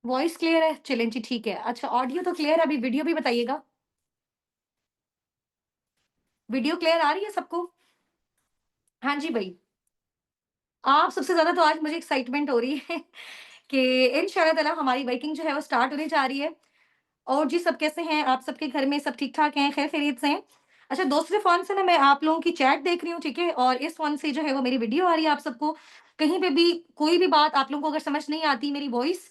Voice clear है? चलें जी, ठीक है। अच्छा, ऑडियो तो क्लियर है, अभी वीडियो भी बताइएगा। वीडियो क्लियर आ रही है सबको? हाँ जी भई। आप सबसे ज़्यादा तो आज मुझे एक्साइटमेंट हो रही है कि इंशाल्लाह ताला हमारी वर्किंग जो है वो स्टार्ट होने जा रही है। और जी, सब कैसे हैं? आप सबके घर में सब ठीक-ठाक हैं, खैर-खैरियत से हैं? अच्छा, दूसरे फ़ोन से ना मैं आप लोगों की चैट देख रही हूँ, ठीक है? और इस फ़ोन से जो है वो मेरी वीडियो आ रही है आप सबको। कहीं पे भी कोई भी बात आप लोगों को अगर समझ नहीं आती मेरी वॉइस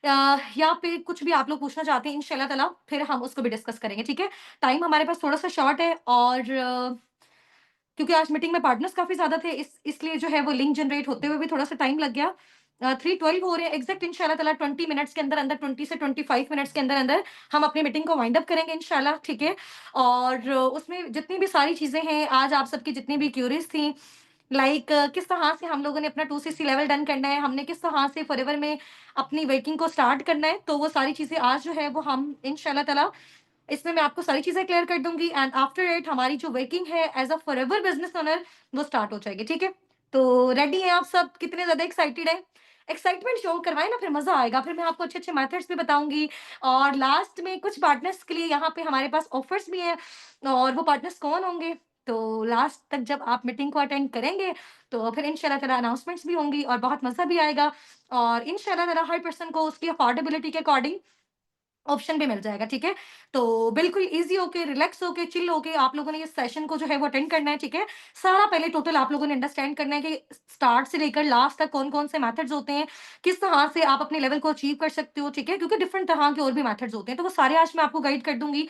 या फिर कुछ भी आप लोग पूछना चाहते हैं इंशाल्लाह ताला फिर हम उसको भी डिस्कस करेंगे, ठीक है? टाइम हमारे पास थोड़ा-सा शॉर्ट है और क्योंकि आज मीटिंग में पार्टनर्स काफ़ी ज़्यादा थे इसलिए जो है वो लिंक जनरेट होते हुए भी थोड़ा-सा टाइम लग गया। 3:12 हो रहे हैं एग्ज़ैक्ट इंशाल्लाह ताला 20 मिनट्स के अंदर-अंदर 20 से 25 मिनट्स के अंदर-अंदर हम अपनी मीटिंग को वाइंड अप करेंगे इंशाल्लाह, ठीक है? और उसमें जितनी भी सारी चीज़ें हैं, आज आप सबकी जितनी भी क्यूरीज़ थी लाइक किस तरह से हम लोगों ने अपना 260 लेवल डन करना है, हमने किस तरह से फॉरएवर में अपनी वर्किंग को स्टार्ट करना है, तो वो सारी चीज़ें आज जो है वो हम इंशाल्लाह ताला इसमें मैं आपको सारी चीज़ें क्लियर कर दूँगी एंड आफ्टर इट हमारी जो वर्किंग है as a forever business owner वो स्टार्ट हो जाएगी, ठीक है? तो रेडी हैं आप सब? कितने ज़्यादा एक्साइटेड हैं? एक्साइटमेंट शो करवाएँ ना, फिर मज़ा आएगा। फिर मैं आपको अच्छे-अच्छे मेथड्स भी बताऊँगी और लास्ट में कुछ पार्टनर्स के लिए यहाँ पे हमारे पास ऑफर्स भी हैं और वो पार्टनर्स कौन होंगे? तो लास्ट तक जब आप मीटिंग को अटेंड करेंगे, तो फिर इंशाल्लाह ताला अनाउंसमेंट्स भी होंगी और बहुत मज़ा भी आएगा और इंशाल्लाह ताला हर पर्सन को उसकी अफोर्डेबिलिटी के अकॉर्डिंग ऑप्शन भी मिल जाएगा, ठीक है? तो बिल्कुल ईज़ी होके, रिलैक्स होके, चिल होके आप लोगों ने ये सेशन को जो है वो अटेंड करना है, ठीक है? सारा पहले टोटल आप लोगों ने अंडरस्टैंड करना है कि स्टार्ट से लेकर लास्ट तक कौन-कौन से मेथड्स होते हैं, किस तरह से आप अपने लेवल को अचीव कर सकते हो, ठीक है? क्योंकि डिफरेंट तरह के और भी मेथड्स होते हैं, तो वो सारे आज मैं आपको गाइड कर दूँगी।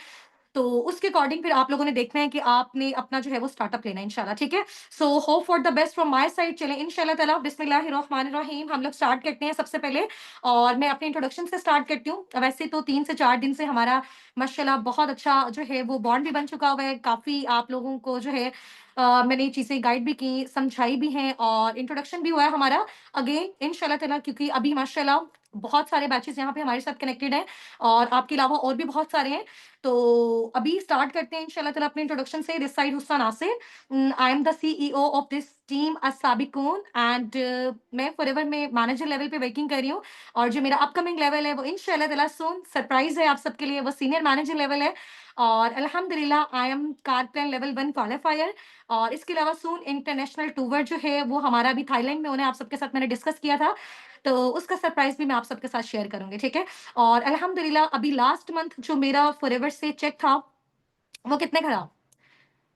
तो उसके अकॉर्डिंग फिर आप लोगों ने देखना है कि आपने अपना जो है वो स्टार्टअप लेना है इंशाल्लाह, ठीक है? So hope for the best from my side. चलें इंशाल्लाह ताला बिस्मिल्लाहिर्रहमानिर्रहीम हम लोग स्टार्ट करते हैं सबसे पहले और मैं अपने इंट्रोडक्शन से स्टार्ट करती हूँ। वैसे तो 3 से 4 दिन से हमारा माशाल्लाह बहुत अच्छा जो है वो बॉन्ड भी बन चुका हुआ है। काफ़ी आप लोगों को जो है मैंने ये चीज़ें गाइड भी की, समझाई भी हैं और इंट्रोडक्शन भी हुआ है हमारा। अगेन इंशाल्लाह ताला क्योंकि अभी माशाल्लाह बहुत सारे बैचेज़ यहाँ पे हमारे साथ कनेक्टेड हैं और आपके अलावा और भी बहुत सारे हैं। तो अभी स्टार्ट करते हैं इंशाल्लाह ताला अपने इंट्रोडक्शन से। This side Husn Nasir. I am the CEO of this team Assabiqoon and मैं फॉरएवर में मैनेजर लेवल पे वर्किंग कर रही हूँ और जो मेरा अपकमिंग लेवल है वो इंशाल्लाह ताला सून सरप्राइज़ है आप सबके लिए, वो सीनियर मैनेजर लेवल है और अल्हम्दुलिल्लाह I am car plan level 1 qualifier और इसके अलावा सून इंटरनेशनल टूर जो है वो हमारा अभी थाईलैंड में होना है, आप सबके साथ मैंने डिस्कस किया था। तो उसका सरप्राइज़ भी मैं आप सबके साथ शेयर करूँगी, ठीक है? और अल्हम्दुलिल्लाह अभी लास्ट मंथ जो मेरा फॉरएवर से चेक था, वो कितने का था?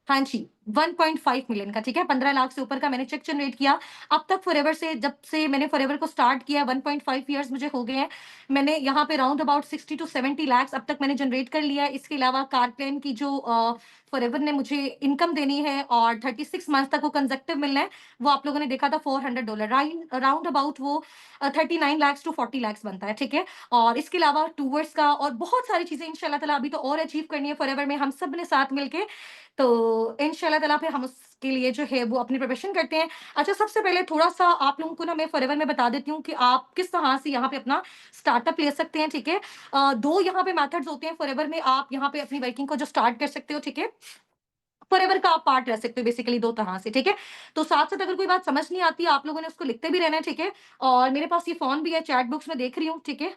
हाँ जी, 1.5 मिलियन का, ठीक है? 15 लाख से ऊपर का मैंने चेक जनरेट किया। अब तक फॉरएवर से जब से मैंने फॉरएवर को स्टार्ट किया 1.5 इयर्स मुझे हो गए हैं। मैंने यहाँ पे राउंड अबाउट 60 टू 70 लैक्स अब तक मैंने जनरेट कर लिया है। इसके अलावा कारप्लेन की जो फॉरएवर ने मुझे इनकम देनी है और 36 मंथ्स तक वो कंसेक्टिव मिलना है, वो आप लोगों ने देखा था $400 राउंड अबाउट वो 39 लैक्स टू 40 लैक्स बनता है, ठीक है? और इसके अलावा टूवर्स का और बहुत सारी चीज़ें इंशाल्लाह ताला अभी तो और अचीव करनी है फॉरएवर में हम सब ने साथ मिलके। तो इंशाल्लाह ताला फिर हम उसके लिए जो है वो अपनी प्रिपरेशन करते हैं। अच्छा, सबसे पहले थोड़ा-सा आप लोगों को ना मैं फॉरएवर में बता देती हूँ कि आप किस तरह से यहाँ पे अपना स्टार्टअप ले सकते हैं, ठीक है? 2 यहाँ पे मेथड्स होते हैं फॉरएवर में आप यहाँ पे अपनी वर्किंग को जो स्टार्ट कर सकते हो, ठीक है? फॉरएवर का आप पार्ट रह सकते हो बेसिकली 2 तरह से, ठीक है? तो साथ-साथ अगर कोई बात समझ नहीं आती, आप लोगों ने उसको लिखते भी रहना है, ठीक है? और मेरे पास ये फ़ोन भी है, चैट बॉक्स में देख रही हूँ, ठीक है?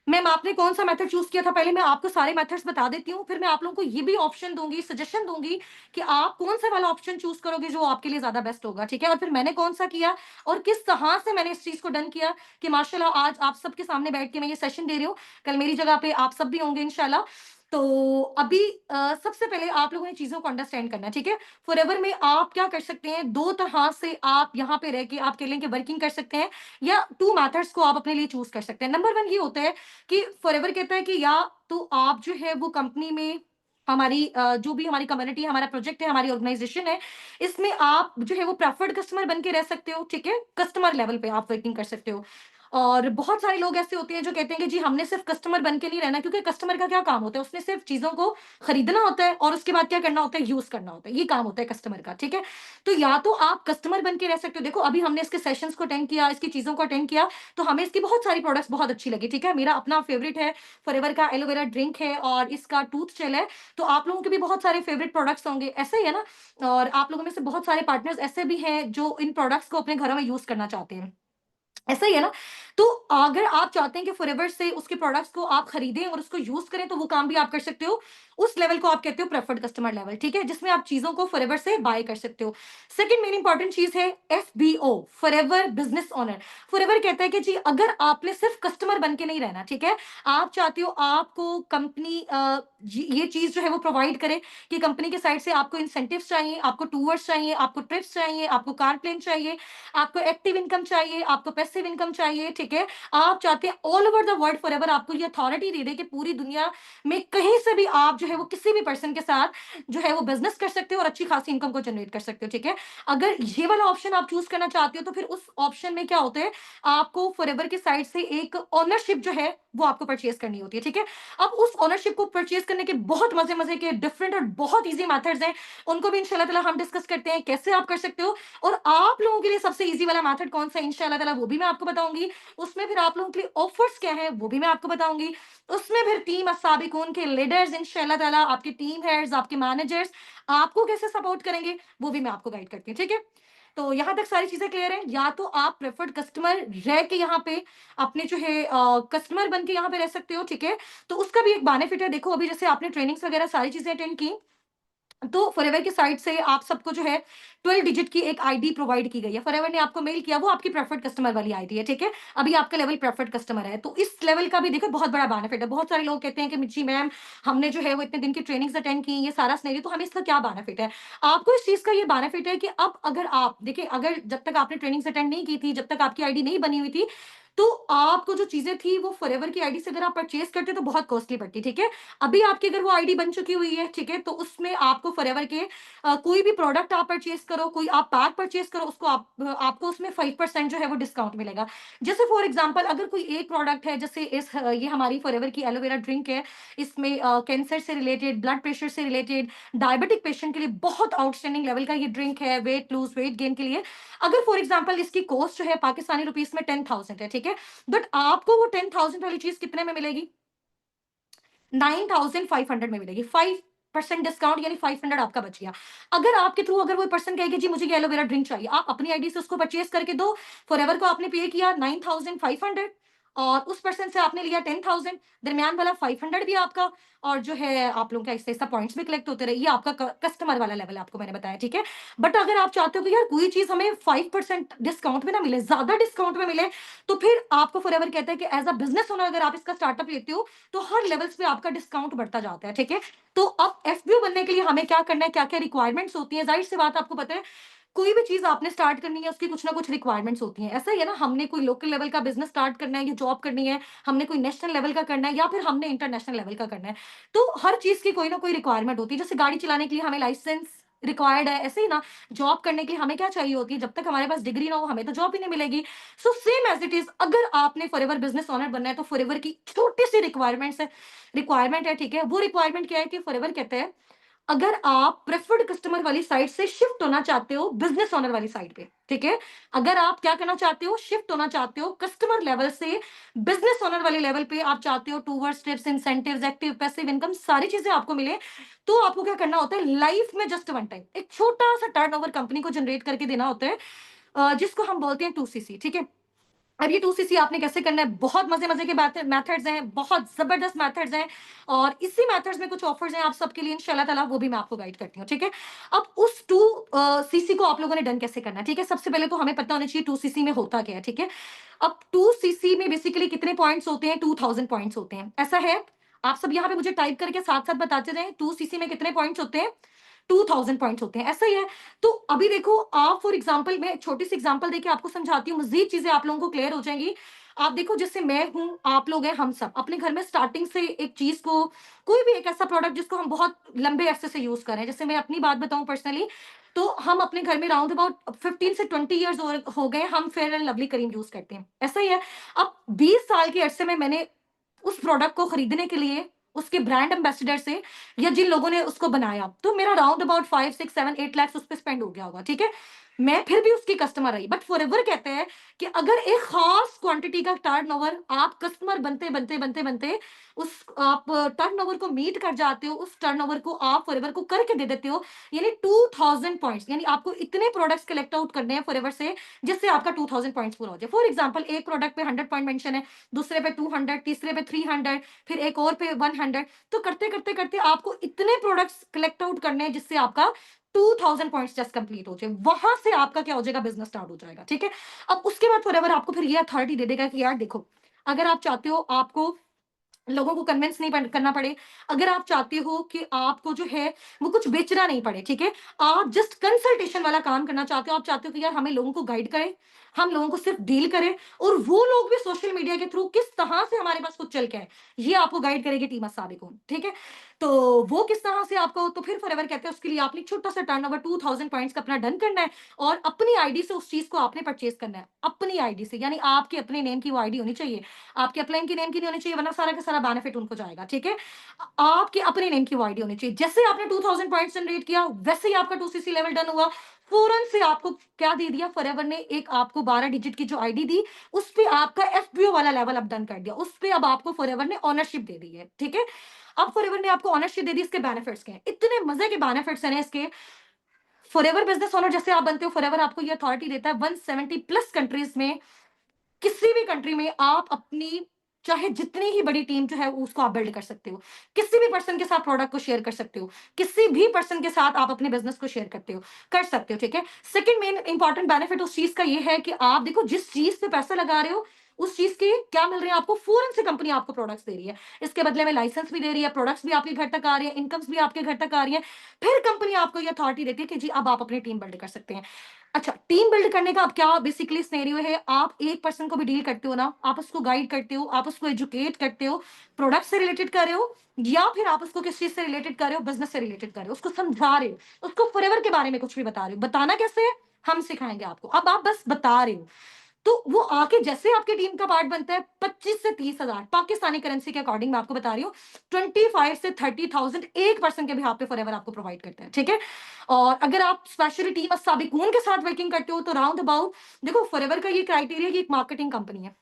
मैम आपने कौन-सा मेथड चूज़ किया था? पहले मैं आपको सारे मेथड्स बता देती हूँ, फिर मैं आप लोगों को ये भी ऑप्शन दूँगी, सजेशन दूँगी कि आप कौन-सा वाला ऑप्शन चूज़ करोगे जो आपके लिए ज़्यादा बेस्ट होगा, ठीक है? और फिर मैंने कौन-सा किया और किस तरह से मैंने इस चीज़ को डन किया कि माशाल्लाह आज आप सबके सामने बैठ के मैं ये सेशन दे रही हूँ। कल मेरी जगह पे आप सब भी होंगे इंशाल्लाह। तो अभी सबसे पहले आप लोगों ने चीज़ों को अंडरस्टैंड करना है, ठीक है? फॉरएवर में आप क्या कर सकते हैं, 2 तरह से आप यहाँ पे रह के आप कह लें कि वर्किंग कर सकते हैं या 2 मेथड्स को आप अपने लिए चूज़ कर सकते हैं। नंबर 1 ये होता है कि फॉरएवर कहता है कि या तो आप जो है वो कंपनी में हमारी जो भी हमारी कम्युनिटी है, हमारा प्रोजेक्ट है, हमारी ऑर्गेनाइजेशन है, इसमें आप जो है वो प्रेफर्ड कस्टमर बन के रह सकते हो, ठीक है? कस्टमर लेवल पे आप वर्किंग कर सकते हो। और बहुत सारे लोग ऐसे होते हैं जो कहते हैं कि जी हमने सिर्फ कस्टमर बन के नहीं रहना क्योंकि कस्टमर का क्या काम होता है? उसने सिर्फ चीज़ों को खरीदना होता है और उसके बाद क्या करना होता है? यूज़ करना होता है। ये काम होता है कस्टमर का, ठीक है? तो या तो आप कस्टमर बन के रह सकते हो। देखो अभी हमने इसके सेशंस को अटेंड किया, इसकी चीज़ों को अटेंड किया, तो हमें इसकी बहुत सारी प्रोडक्ट्स बहुत अच्छी लगी, ठीक है? मेरा अपना फेवरेट है, फॉरएवर का एलोवेरा ड्रिंक है और इसका टूथ जेल है, तो आप लोगों के भी बहुत सारे फेवरेट प्रोडक्ट्स होंगे, ऐसा ही है ना? और आप लोगों में से बहुत सारे पार्टनर्स ऐसे भी हैं जो इन प्रोडक्ट्स को अपने घरों में यूज़ करना चाहते हैं। ऐसा ही है ना? तो अगर आप चाहते हैं कि फॉरएवर से उसके प्रोडक्ट्स को आप खरीदें और उसको यूज़ करें, तो वो काम भी आप कर सकते हो। उस लेवल को आप कहते हो प्रेफर्ड कस्टमर लेवल, ठीक है? जिसमें आप चीज़ों को फॉरएवर से बाय कर सकते हो। सेकंड मेन इंपॉर्टेंट चीज़ है FBO, forever business owner. Forever कहता है कि जी अगर आपने सिर्फ कस्टमर बन के नहीं रहना, ठीक है? आप चाहते हो आपको कंपनी ये चीज़ जो है वो प्रोवाइड करे कि कंपनी के साइड से आपको इंसेंटिव्स चाहिए, आपको टूर्स चाहिए, आपको ट्रिप्स चाहिए, आपको कार प्लेन चाहिए, आपको एक्टिव इनकम चाहिए, आपको पैसिव इनकम चाहिए, ठीक है? आप चाहते हैं all over the world forever आपको ये अथॉरिटी दे दे कि पूरी दुनिया में कहीं से भी आप जो है वो किसी भी पर्सन के साथ जो है वो बिज़नेस कर सकते हो और अच्छी खासी इनकम को जनरेट कर सकते हो, ठीक है? अगर ये वाला ऑप्शन आप चूज़ करना चाहते हो तो फिर उस ऑप्शन में क्या होता है, आपको फॉरएवर की साइड से एक ओनरशिप जो है वो आपको परचेज़ करनी होती है, ठीक है? अब उस ओनरशिप को परचेज़ करने के बहुत मज़े-मज़े के डिफरेंट और बहुत ईज़ी मेथड्स हैं, उनको भी इंशाल्लाह ताला हम डिस्कस करते हैं, कैसे आप कर सकते हो और आप लोगों के लिए सबसे ईज़ी वाला मेथड कौन-सा है इंशाल्लाह ताला वो भी मैं आपको बताऊँगी। उसमें फिर आप लोगों के लिए ऑफर्स क्या हैं वो भी मैं आपको बताऊँगी। उसमें फिर टीम अस्साबिकून के लीडर्स इंशाल्लाह ताला, आपके टीम हेड्स, आपके मैनेजर्स आपको कैसे सपोर्ट करेंगे वो भी मैं आपको गाइड करती हूँ, ठीक है? तो यहाँ तक सारी चीज़ें क्लियर हैं। या तो आप प्रेफर्ड कस्टमर रह के यहाँ पे अपने जो है कस्टमर बन के यहाँ पे रह सकते हो, ठीक है? तो उसका भी एक बेनिफिट है। देखो अभी जैसे आपने ट्रेनिंग्स वगैरह सारी चीज़ें अटेंड की, तो फॉरएवर की साइड से आप सबको जो है 12 डिजिट की एक आईडी प्रोवाइड की गई है। फॉरएवर ने आपको मेल किया, वो आपकी प्रेफर्ड कस्टमर वाली आईडी है, ठीक है? अभी आपका लेवल प्रेफर्ड कस्टमर है, तो इस लेवल का भी देखो बहुत बड़ा बेनिफिट है। बहुत सारे लोग कहते हैं कि मिर्ची मैम, हमने जो है वो इतने दिन की ट्रेनिंग्स अटेंड की, ये सारा सिनेरियो, तो हमें इसका क्या बेनिफिट है? आपको इस चीज़ का ये बेनिफिट है कि अब अगर आप देखिए, अगर जब तक आपने ट्रेनिंग्स अटेंड नहीं की थी, जब तक आपकी आईडी नहीं बनी हुई थी, तो आपको जो चीज़ें थी वो फॉरएवर की आईडी से अगर आप परचेज़ करते तो बहुत कॉस्टली पड़ती, ठीक है? अभी आपकी अगर वो आईडी बन चुकी हुई है, ठीक है? तो उसमें आपको फॉरएवर के कोई भी प्रोडक्ट आप परचेज़ करो, कोई आप पैक परचेज़ करो, उसको आपको उसमें 5% जो है वो डिस्काउंट मिलेगा। जैसे फॉर एग्ज़ाम्पल अगर कोई एक प्रोडक्ट है, जैसे ये हमारी फॉरएवर की एलोवेरा ड्रिंक है, इसमें कैंसर से रिलेटेड, ब्लड प्रेशर से रिलेटेड, डायबिटिक पेशेंट के लिए बहुत आउटस्टैंडिंग लेवल का ये ड्रिंक है, वेट लूज़, वेट गेन के लिए। अगर फॉर एग्ज़ाम्पल इसकी कॉस्ट जो है पाकिस्तानी रुपीज़ में 10,000 है, ठीक है? बट आपको वो 10,000 वाली चीज़ कितने में मिलेगी? 9,500 में मिलेगी। 5% डिस्काउंट यानी 500 आपका बच गया। अगर आपके थ्रू अगर वो पर्सन कहे कि जी मुझे ये एलोवेरा ड्रिंक चाहिए, आप अपनी आईडी से उसको परचेज़ करके दो, फॉरएवर को आपने पे किया 9,500 और उस पर्सन से आपने लिया 10,000, दरमियान वाला 500 भी आपका, और जो है आप लोगों के ऐसे-ऐसा पॉइंट्स भी कलेक्ट होते रहे। ये आपका क कस्टमर वाला लेवल आपको मैंने बताया, ठीक है? बट अगर आप चाहते हो कि यार कोई चीज़ हमें 5% डिस्काउंट में ना मिले, ज़्यादा डिस्काउंट में मिले, तो फिर आपको फॉरएवर कहता है कि एज़ अ बिज़नेस ओनर अगर आप इसका स्टार्टअप लेते हो, तो हर लेवल्स पे आपका डिस्काउंट बढ़ता जाता है, ठीक है? तो अब एफबीओ बनने के लिए हमें क्या करना है, क्या-क्या रिक्वायरमेंट्स होती हैं, ज़ाहिर-सी बात आपको पता है, कोई भी चीज़ आपने स्टार्ट करनी है, उसकी कुछ ना कुछ रिक्वायरमेंट्स होती हैं। ऐसा ही है ना, हमने कोई लोकल लेवल का बिज़नेस स्टार्ट करना है या जॉब करनी है, हमने कोई नेशनल लेवल का करना है या फिर हमने इंटरनेशनल लेवल का करना है। तो हर चीज़ की कोई ना कोई रिक्वायरमेंट होती है। जैसे गाड़ी चलाने के लिए हमें लाइसेंस रिक्वायर्ड है, ऐसे ही ना जॉब करने के लिए हमें क्या चाहिए होती है, जब तक हमारे पास डिग्री ना हो, हमें तो जॉब ही नहीं मिलेगी। So same as it is, अगर आपने फॉरएवर बिज़नेस ओनर बनना है, तो फॉरएवर की छोटी-सी रिक्वायरमेंट है, ठीक है? वो रिक्वायरमेंट क्या है कि फॉरएवर कहते हैं, अगर आप प्रेफर्ड कस्टमर वाली साइड से शिफ्ट होना चाहते हो बिज़नेस ओनर वाली साइड पे, ठीक है? अगर आप क्या करना चाहते हो, शिफ्ट होना चाहते हो कस्टमर लेवल से बिज़नेस ओनर वाले लेवल पे, आप चाहते हो towards tips, incentives, active, passive income सारी चीज़ें आपको मिले, तो आपको क्या करना होता है, लाइफ में जस्ट वन टाइम एक छोटा-सा टर्नओवर कंपनी को जनरेट करके देना होता है, जिसको हम बोलते हैं 2सीसी, ठीक है? अब ये 2सीसी आपने कैसे करना है, बहुत मज़े-मज़े के मेथड्स हैं, बहुत ज़बरदस्त मेथड्स हैं, और इसी मेथड्स में कुछ ऑफर्स हैं आप सबके लिए इंशाल्लाह ताला, वो भी मैं आपको गाइड करती हूँ, ठीक है? अब उस 2 सीसी को आप लोगों ने डन कैसे करना है, ठीक है? सबसे पहले तो हमें पता होना चाहिए 2सीसी में होता क्या है, ठीक है? अब 2सीसी में बेसिकली कितने पॉइंट्स होते हैं, 2000 पॉइंट्स होते हैं, ऐसा है? आप सब यहाँ पे मुझे टाइप करके साथ-साथ बताते जाएँ, 2सीसी में कितने पॉइंट्स होते हैं? 2000 पॉइंट्स होते हैं, ऐसा ही है? तो अभी देखो, आप फॉर एग्जांपल, मैं छोटी-सी एग्जांपल देके आपको समझाती हूँ, मज़ीद चीज़ें आप लोगों को क्लियर हो जाएँगी। आप देखो, जैसे मैं हूँ, आप लोग हैं, हम सब अपने घर में स्टार्टिंग से एक चीज़ को, कोई भी एक ऐसा प्रोडक्ट जिसको हम बहुत लंबे अरसे से यूज़ कर रहे हैं, जैसे मैं अपनी बात बताऊँ पर्सनली, तो हम अपने घर में राउंड अबाउट 15 से 20 इयर्स हो गए, हम fair and lovely cream use करते हैं, ऐसा ही है। अब 20 साल के अरसे में मैंने उस प्रोडक्ट को खरीदने के लिए उसके ब्रांड एम्बेसडर से, या जिन लोगों ने उसको बनाया, तो मेरा राउंड अबाउट 5, 6, 7, 8 लाख उस पे स्पेंड हो गया होगा, ठीक है? मैं फिर भी उसकी कस्टमर रही, बट फॉरएवर कहते हैं कि अगर एक खास क्वांटिटी का टर्नओवर आप कस्टमर बनते उस आप टर्नओवर को मीट कर जाते हो, उस टर्नओवर को आप फॉरएवर को करके दे देते हो, यानी 2000 पॉइंट्स, यानी आपको इतने प्रोडक्ट्स कलेक्ट आउट करने हैं फॉरएवर से जिससे आपका 2000 पॉइंट्स पूरा हो जाए। फॉर एग्जांपल एक प्रोडक्ट पे 100 पॉइंट मेंशन है, दूसरे पे 200, तीसरे पे 300, फिर एक और पे 100, तो करते करते करते आपको इतने प्रोडक्ट्स कलेक्ट आउट करने हैं जिससे आपका 2000 पॉइंट्स जस्ट कंप्लीट हो जाए। वहां से आपका क्या हो जाएगा, बिजनेस स्टार्ट हो जाएगा। ठीक है, अब उसके बाद फॉरएवर आपको फिर ये अथॉरिटी दे देगा कि यार देखो, अगर आप चाहते हो आपको लोगों को कन्विंस नहीं करना पड़े, अगर आप चाहते हो कि आपको जो है वो कुछ बेचना नहीं पड़े, ठीक है, आप जस्ट कंसल्टेशन वाला काम करना चाहते हो, आप चाहते हो कि यार हमें लोगों को गाइड करें, हम लोगों को सिर्फ डील करें, और वो लोग भी सोशल मीडिया के थ्रू किस तरह से हमारे पास कुछ चल के आए, ये आपको गाइड करेगी टीम साबिकून। ठीक है, तो वो किस तरह से आपको, तो फिर फॉरएवर कहते हैं उसके लिए आपने छोटा सा टर्नओवर 2000 पॉइंट्स का अपना डन करना है, और अपनी आईडी से उस चीज को आपने परचेज करना है, अपनी आईडी से, यानी आपके अपने नेम की वो आईडी होनी चाहिए, आपके अपलाइन की नेम की नहीं होनी चाहिए, वरना सारा का सारा बेनिफिट उनको जाएगा। ठीक है, आपके अपने नेम की वो आईडी होनी चाहिए। जैसे आपने 2000 पॉइंट्स जनरेट किया, वैसे ही आपका 2cc लेवल डन हुआ, फौरन से आपको क्या दे दिया फॉरएवर ने, एक आपको 12 डिजिट की जो आईडी दी, उस पे आपका एफबीओ वाला लेवल अब डन कर दिया, उस पे अब आपको फॉरएवर ने ऑनरशिप दे दी है। ठीक है, अब फॉरएवर ने आपको ऑनरशिप दे दी, इसके बेनिफिट्स क्या हैं, इतने मजे के बेनिफिट्स हैं इसके। फॉरएवर बिजनेस ओनर जैसे आप बनते हो, फॉरएवर आपको ये अथॉरिटी देता है 170 प्लस कंट्रीज में, किसी भी कंट्री में आप अपनी चाहे जितनी ही बड़ी टीम जो है उसको आप बिल्ड कर सकते हो, किसी भी पर्सन के साथ प्रोडक्ट को शेयर कर सकते हो, किसी भी पर्सन के साथ आप अपने बिजनेस को शेयर करते हो, कर सकते हो। ठीक है, सेकंड मेन इंपॉर्टेंट बेनिफिट उस चीज का ये है कि आप देखो जिस चीज पे पैसा लगा रहे हो उस चीज के क्या मिल रहे हैं आपको, फौरन से कंपनी आपको प्रोडक्ट्स दे रही है, इसके बदले में लाइसेंस भी दे रही है, प्रोडक्ट्स भी आपके घर तक आ रही है, इनकम्स भी आपके घर तक आ रही है, फिर कंपनी आपको ये अथॉरिटी देती है कि जी अब आप अपनी टीम बिल्ड कर सकते हैं। अच्छा, टीम बिल्ड करने का अब क्या बेसिकली सिनेरियो है, आप एक पर्सन को भी डील करते हो ना, आप उसको गाइड करते हो, आप उसको एजुकेट करते हो, प्रोडक्ट से रिलेटेड कर रहे हो, या फिर आप उसको किस चीज से रिलेटेड कर रहे हो, बिजनेस से रिलेटेड कर रहे हो, उसको समझा रहे हो, उसको फॉरएवर के बारे में कुछ भी बता रहे हो, बताना कैसे है हम सिखाएंगे आपको, अब आप बस बता रहे हो, तो वो आके जैसे आपकी टीम का पार्ट बनता है, 25 से 30 हजार पाकिस्तानी करेंसी के अकॉर्डिंग मैं आपको बता रही हूँ, 25 से 30,000 एक पर्सन के बिहाफ पे फॉरएवर आपको प्रोवाइड करते हैं। ठीक है, और अगर आप स्पेशली टीम साबिकून के साथ वर्किंग करते हो तो राउंड अबाउट, देखो फॉरएवर का ये क्राइटेरिया कि एक मार्केटिंग कंपनी है,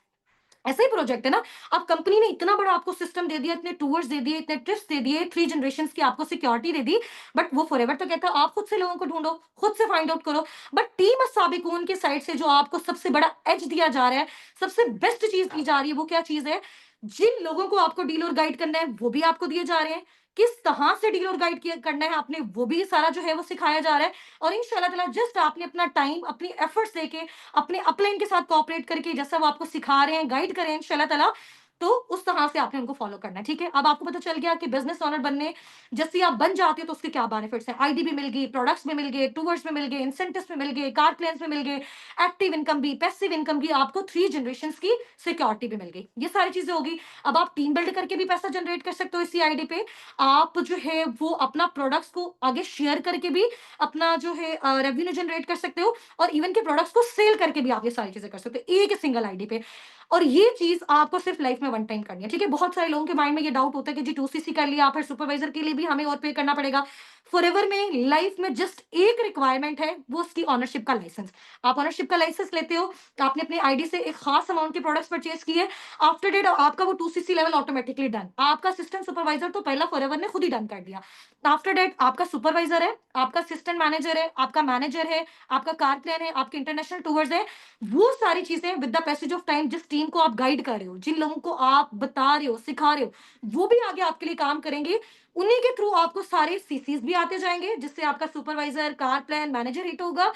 ऐसा ही प्रोजेक्ट है ना, अब कंपनी ने इतना बड़ा आपको सिस्टम दे दिया, इतने टूर्स दे दिए, इतने ट्रिप्स दे दिए, 3 जनरेशन की आपको सिक्योरिटी दे दी, बट वो फॉरएवर तो कहता है आप खुद से लोगों को ढूंढो, खुद से फाइंड आउट करो, बट टीम साबिकून की साइड से जो आपको सबसे बड़ा एज दिया जा रहा है, सबसे बेस्ट चीज दी जा रही है, वो क्या चीज है, जिन लोगों को आपको डील और गाइड करना है वो भी आपको दिए जा रहे हैं, किस तरह से डील और गाइड करना है आपने वो भी सारा जो है वो सिखाया जा रहा है, और इंशाल्लाह ताला जस्ट आपने अपना टाइम अपनी एफर्ट्स देके अपने अपलाइन के साथ कोऑपरेट करके जैसा वो आपको सिखा रहे हैं गाइड करें इंशाल्लाह ताला, तो उस तरह से आपने उनको फॉलो करना है। ठीक है, अब आपको पता चल गया कि बिजनेस ओनर बनने जैसे आप बन जाते हो तो उसके क्या बेनिफिट्स हैं, आईडी भी मिल गई, प्रोडक्ट्स भी मिल गए, टूवर्स में मिल गए, इंसेंटिव्स में मिल गए, कार प्लान्स में मिल गए, एक्टिव इनकम भी, पैसिव इनकम भी, आपको 3 जनरेशन की सिक्योरिटी भी मिल गई, ये सारी चीजें होगी। अब आप टीम बिल्ड करके भी पैसा जनरेट कर सकते हो इसी आईडी पे, आप जो है वो अपना प्रोडक्ट्स को आगे शेयर करके भी अपना जो है रेवेन्यू जनरेट कर सकते हो, और इवन के प्रोडक्ट्स को सेल करके भी आप ये सारी चीजें कर सकते हो एक सिंगल आईडी पे, और ये चीज आपको सिर्फ लाइफ में वन टाइम करनी है। ठीक है, बहुत सारे लोगों के माइंड में ये डाउट होता है कि जी 2cc कर लिया, फिर सुपरवाइजर के लिए भी हमें और पे करना पड़ेगा। फॉरएवर में लाइफ में जस्ट एक रिक्वायरमेंट है, वो उसकी ऑनरशिप का लाइसेंस, आप ऑनरशिप का लाइसेंस लेते हो, आपने अपनी आईडी से एक खास अमाउंट के प्रोडक्ट्स परचेज किए, आफ्टर डेट आपका वो 2cc लेवल ऑटोमेटिकली डन, आपका सिस्टम सुपरवाइजर तो पहला फॉरएवर ने खुद ही डन कर दिया, आफ्टर डेट आपका सुपरवाइजर है, आपका असिस्टेंट मैनेजर है, आपका मैनेजर है, आपका कार प्लान है, आपके इंटरनेशनल टूर्स है, वो सारी चीजें with the passage of time जिस टीम को आप गाइड कर रहे हो, जिन लोगों को आप बता रहे हो सिखा रहे हो, वो भी आगे आपके लिए काम करेंगे, उन्हीं के थ्रू आपको सारे सीसीज भी आते जाएंगे, जिससे आपका supervisor car plan manager hit होगा,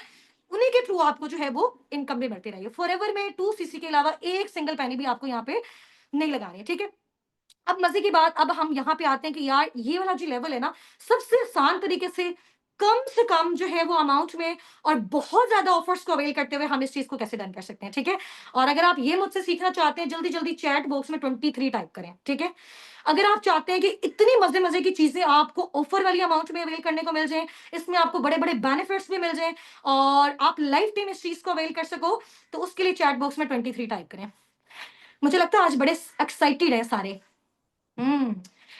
उन्हीं के थ्रू आपको जो है वो इनकम भी मिलती रहेगी। फॉरएवर में 2cc के अलावा एक सिंगल पैनी भी आपको यहाँ पे नहीं लगानी है। ठीक है, अब मजे की बात, अब हम यहाँ पे आते हैं कि यार ये वाला जो लेवल है ना, सबसे आसान तरीके से कम जो है वो अमाउंट में और बहुत ज्यादा ऑफर्स को अवेल करते हुए हम इस चीज को कैसे डन कर सकते हैं। ठीक है, और अगर आप ये मुझसे सीखना चाहते हैं, जल्दी जल्दी चैट बॉक्स में 23 टाइप करें। ठीक है, अगर आप चाहते हैं कि इतनी मजे मजे की चीजें आपको ऑफर वाली अमाउंट में अवेल करने को मिल जाए, इसमें आपको बड़े बड़े बेनिफिट्स भी मिल जाए और आप लाइफ टाइम इस चीज को अवेल कर सको, तो उसके लिए चैट बॉक्स में 23 टाइप करें। मुझे लगता है आज बड़े एक्साइटेड है सारे। हम्म,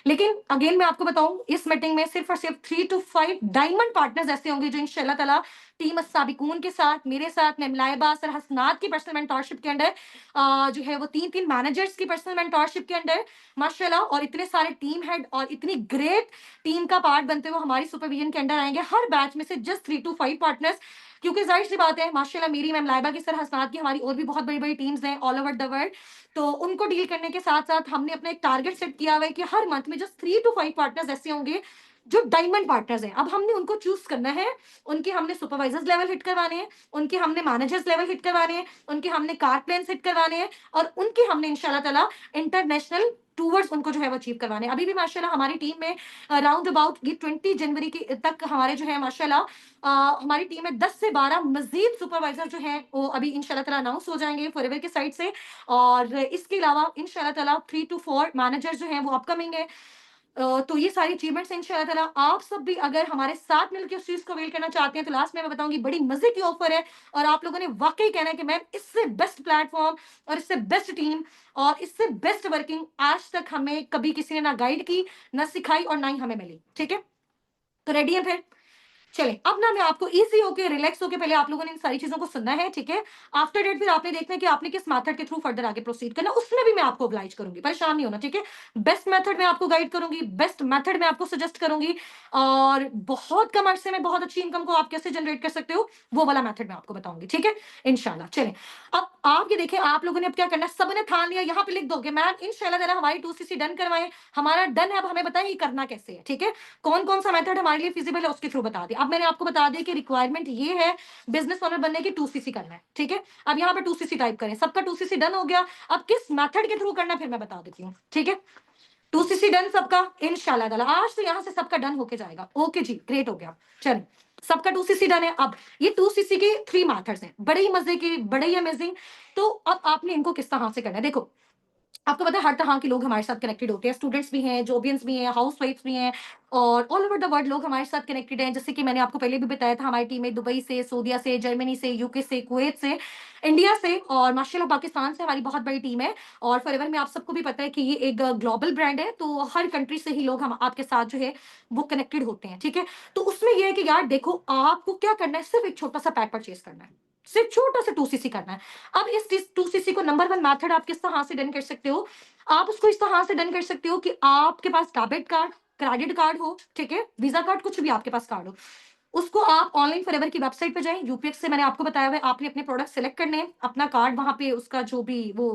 लेकिन अगेन मैं आपको बताऊं, इस मीटिंग में सिर्फ और सिर्फ 3 to 5 डायमंड पार्टनर्स ऐसे होंगे जो इंशाल्लाह ताला टीम साबिकून के साथ, मेरे साथ, मैम लाइबा सर हसनात की पर्सनल मेंटोरशिप के अंडर जो है वो 3-3 मैनेजर्स की पर्सनल मेंटोरशिप के अंडर माशाल्लाह, और इतने सारे टीम हेड और इतनी ग्रेट टीम का पार्ट बनते हुए हमारी सुपरविजन के अंडर आएंगे। हर बैच में से जस्ट 3 to 5 पार्टनर्स, क्योंकि जाहिर सी बात है माशाल्लाह मेरी, मैम लाइबा की, सर हसनात की, हमारी और भी बहुत बड़ी बड़ी टीम्स हैं ऑल ओवर द वर्ल्ड। तो उनको डील करने के साथ साथ हमने अपना एक टारगेट सेट किया हुआ है कि हर मंथ में जस्ट 3 to 5 पार्टनर्स ऐसे होंगे जो डायमंड पार्टनर्स हैं। अब हमने उनको चूज करना है, उनके हमने सुपरवाइजर्स लेवल हिट करवाने हैं, उनके हमने मैनेजर्स लेवल हिट करवाने हैं, उनके हमने कार प्लान हिट करवाने हैं, और उनके हमने इंशाल्लाह ताला इंटरनेशनल टूवर्स उनको जो है वो अचीव करवाने। अभी भी माशाल्लाह हमारी टीम में अराउंड अबाउट ये 20 जनवरी की तक हमारे जो है माशाल्लाह हमारी टीम में 10 से 12 मजीद सुपरवाइजर जो हैं वो अभी इंशाल्लाह ताला अनाउंस हो जाएंगे फॉरएवर के साइड से। और इसके अलावा इंशाल्लाह ताला 3 to 4 मैनेजर जो हैं वो अपकमिंग है। तो ये सारी अचीवमेंट्स इंशाल्लाह ताला आप सब भी अगर हमारे साथ मिलकर उस चीज को अवेल करना चाहते हैं तो लास्ट में मैं बताऊंगी बड़ी मजे की ऑफर है, और आप लोगों ने वाकई कहना है कि मैम इससे बेस्ट प्लेटफॉर्म और इससे बेस्ट टीम और इससे बेस्ट वर्किंग आज तक हमें कभी किसी ने ना गाइड की, ना सिखाई और ना ही हमें मिली। ठीक है, तो रेडी है फिर? चले अब ना मैं आपको इजी होके रिलैक्स होके पहले आप लोगों ने इन सारी चीजों को सुनना है, ठीक है। आफ्टर डेट फिर आपने देखना है कि आपने किस मेथड के थ्रू फर्दर आगे प्रोसीड करना, उसमें भी मैं आपको ऑब्लाइज करूंगी, परेशान नहीं होना, ठीक है। बेस्ट मेथड मैं आपको गाइड करूंगी, बेस्ट मेथड मैं आपको सजेस्ट करूंगी, और बहुत कम अरसे में बहुत अच्छी इनकम को आप कैसे जनरेट कर सकते हो वो वाला मेथड मैं आपको बताऊंगी, ठीक है, इंशाल्लाह। चले अब आप ये देखें, आप लोगों ने अब क्या करना है, सबने ठान लिया, यहाँ पे लिख दोगे मैम इंशाल्लाह जरा हमारी 2cc डन करवाएं, हमारा डन है, अब हमें बताएं ये करना कैसे है, ठीक है, कौन कौन सा मेथड हमारे लिए फिजिबल है उसके थ्रू बता दिया। अब मैंने आपको बता दिया कि रिक्वायरमेंट ये है बिजनेस ओनर बनने की 2cc करना है, ठीक है। अब यहाँ पे 2cc टाइप करें, सबका 2cc डन हो गया। अब किस मेथड के थ्रू करना है फिर मैं बता देती हूँ, ठीक है। 2cc डन सबका इंशाल्लाह ताला, आज तो यहाँ से सबका डन होके जाएगा। ओके जी, ग्रेट हो गया, चल सबका 2cc डन है। अब ये 2cc के 3 मेथड्स हैं, बड़े ही मजे के, बड़े ही अमेजिंग। तो अब आपने इनको किस तरह से करना है, देखो आपको पता है हर तरह के लोग हमारे साथ कनेक्टेड होते हैं, स्टूडेंट्स भी हैं, जॉबियंस भी हैं, हाउस वाइफ्स भी हैं, और ऑल ओवर द वर्ल्ड लोग हमारे साथ कनेक्टेड हैं। जैसे कि मैंने आपको पहले भी बताया था, हमारी टीम में दुबई से, सऊदीया से, जर्मनी से, यूके से, कुवैत से, इंडिया से, और माशाल्लाह पाकिस्तान से हमारी बहुत बड़ी टीम है। और फॉरएवर में आप सबको भी पता है कि ये एक ग्लोबल ब्रांड है, तो हर कंट्री से ही लोग हम आपके साथ जो है वो कनेक्टेड होते हैं, ठीक है। तो उसमें यह है कि यार देखो आपको क्या करना है, सिर्फ एक छोटा सा पैक परचेज करना है, सिर्फ छोटा सा 2cc करना है। अब इस 2cc को नंबर 1 मेथड आप किस तरह से डन कर सकते हो, आप उसको इस तरह से डन कर सकते हो कि आपके पास डेबिट कार्ड, क्रेडिट कार्ड हो, ठीक है, वीजा कार्ड, कुछ भी आपके पास कार्ड हो, उसको आप ऑनलाइन फॉरएवर की वेबसाइट पे जाएं, यूपीएक्स से मैंने आपको बताया हुआ है, आपने अपने प्रोडक्ट सेलेक्ट करने हैं, अपना कार्ड वहां पे उसका जो भी वो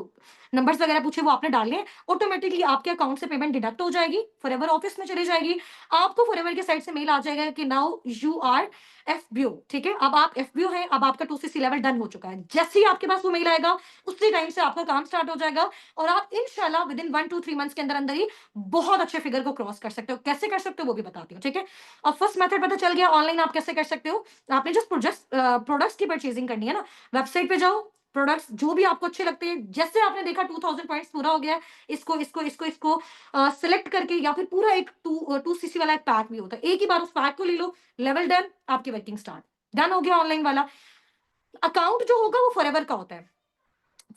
नंबर्स वगैरह पूछे वो आपने डालने हैं, ऑटोमेटिकली आपके अकाउंट से पेमेंट डिडक्ट हो जाएगी, फॉरएवर ऑफिस में चली जाएगी, आपको फॉरएवर के साइड से मेल आ जाएगा कि नाउ यू आर एफबीओ, ठीक है, अब आप एफबीओ हैं, अब आपका 2cc लेवल डन हो चुका है। जैसे ही आपके पास वो मेल आएगा उसी टाइम से आपका काम स्टार्ट हो जाएगा, और आप इंशाल्लाह विद इन 1 to 3 मंथ्स के अंदर अंदर ही बहुत अच्छे फिगर को क्रॉस कर सकते हो। कैसे कर सकते हो वो भी बताती हूँ, ठीक है। अब फर्स्ट मेथड पता चल गया ऑनलाइन आप कैसे कर सकते हो। आपने जस्ट प्रोडक्ट्स की परचेजिंग करनी है ना, वेबसाइट पे जाओ, प्रोडक्ट्स जो भी आपको अच्छे लगते हैं, जैसे आपने देखा 2000 पॉइंट्स पूरा हो गया है, इसको इसको इसको इसको सिलेक्ट करके, या फिर पूरा एक 2cc वाला एक पैक भी होता है, एक ही बार उस पैक को ले लो, लेवल डन, आपकी वर्किंग स्टार्ट, डन हो गया ऑनलाइन वाला। अकाउंट जो होगा वो फॉरएवर का होता है,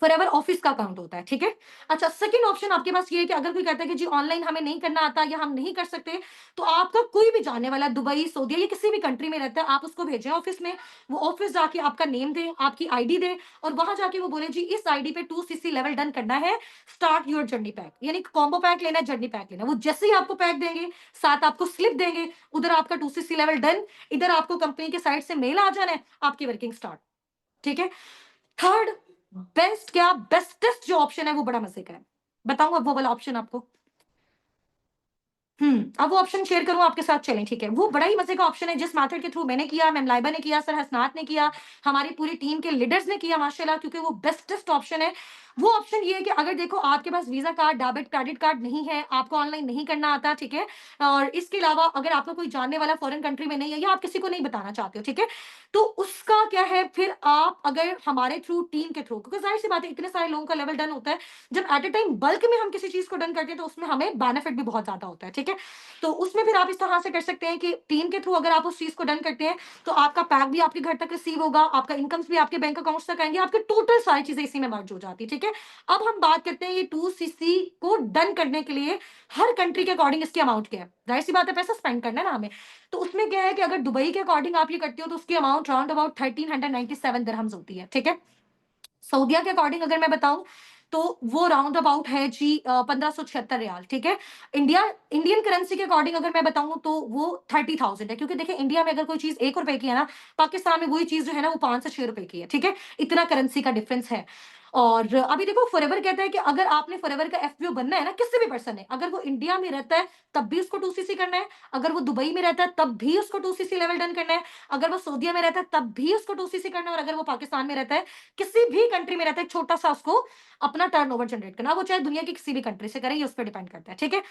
फॉरएवर ऑफिस का अकाउंट होता है, ठीक है। अच्छा, सेकंड ऑप्शन आपके पास ये है कि अगर कोई कहता है कि जी ऑनलाइन हमें नहीं करना आता या हम नहीं कर सकते, तो आपका कोई भी जानने वाला दुबई, सऊदी या किसी भी कंट्री में रहता है, आप उसको भेजें ऑफिस में, वो ऑफिस जाके आपका नेम दे, आपकी आईडी दे, और वहां जाके वो बोले जी इस आईडी पे 2cc लेवल डन करना है, स्टार्ट योर जर्नी पैक, यानी कॉम्बो पैक लेना है, जर्नी पैक लेना है। वो जैसे ही आपको पैक देंगे, साथ आपको स्लिप देंगे, उधर आपका 2cc लेवल डन, इधर आपको कंपनी के साइड से मेल आ जाना है, आपकी वर्किंग स्टार्ट, ठीक है। थर्ड बेस्ट, क्या बेस्टेस्ट जो ऑप्शन है वो बड़ा मजे का है, बताऊं अब वो वाला ऑप्शन आपको। अब वो ऑप्शन शेयर करूं आपके साथ, चलें ठीक है। वो बड़ा ही मजे का ऑप्शन है, जिस मेथड के थ्रू मैंने किया, मैम लाइबा ने किया, सर हसनात ने किया, हमारी पूरी टीम के लीडर्स ने किया माशाल्लाह, क्योंकि वो बेस्टेस्ट ऑप्शन है। वो ऑप्शन ये है कि अगर देखो आपके पास Visa card, debit, credit card नहीं है, आपको ऑनलाइन नहीं करना आता, ठीक है, और इसके अलावा अगर आपका कोई जानने वाला फॉरेन कंट्री में नहीं है, या आप किसी को नहीं बताना चाहते हो, ठीक है, तो उसका क्या है, फिर आप अगर हमारे थ्रू, टीम के थ्रू, क्योंकि जाहिर सी बात है इतने सारे लोगों का लेवल डन होता है, जब एट अ टाइम बल्क में हम किसी चीज को डन करते हैं तो उसमें हमें बेनिफिट भी बहुत ज्यादा होता है, ठीक है। तो उसमें फिर आप इस तरह से कर सकते हैं कि टीम के थ्रू अगर आप उस चीज को डन करते हैं तो आपका पैक भी आपके घर तक रिसीव होगा, आपका इनकम्स भी आपके बैंक अकाउंट्स तक आएंगे, आपकी टोटल सारी चीजें इसी में मर्ज हो जाती है, ठीक है। ठीक है। अब हम बात करते हैं ये 2cc को डन करने के लिए हर कंट्री के अकॉर्डिंग इसकी अमाउंट क्या है। जाहिर सी बात है, पैसा स्पेंड करना है ना हमें। तो उसमें क्या है कि अगर दुबई के अकॉर्डिंग आप ये करते हो तो उसकी अमाउंट राउंड अबाउट 1397 दिरहम्स होती है, ठीक है। सऊदीया के अकॉर्डिंग अगर मैं बताऊं तो वो राउंड अबाउट है जी 1576 रियाल, ठीक है। इंडियन करेंसी के अकॉर्डिंग अगर मैं बताऊं तो वो 30,000 है, क्योंकि देखिए इंडिया में अगर कोई चीज 1 रुपए की है ना, पाकिस्तान में वही चीज जो है ना वो 5 से 6 रुपए की है, ठीक है। इतना करेंसी का डिफरेंस है। और अभी देखो फॉरएवर कहता है कि अगर आपने फॉरएवर का एफपीओ बनना है ना, किसी भी पर्सन है, अगर वो इंडिया में रहता है तब भी उसको 2cc करना है, अगर वो दुबई में रहता है तब भी उसको 2cc लेवल डन करना है, अगर वो सऊदीया में रहता है तब भी उसको 2cc करना है, और अगर वो पाकिस्तान में रहता है, किसी भी कंट्री में रहता है, छोटा सा उसको अपना टर्नओवर जनरेट करना, वो चाहे दुनिया की किसी भी कंट्री से करे, ये उस पर डिपेंड करता है, ठीक है।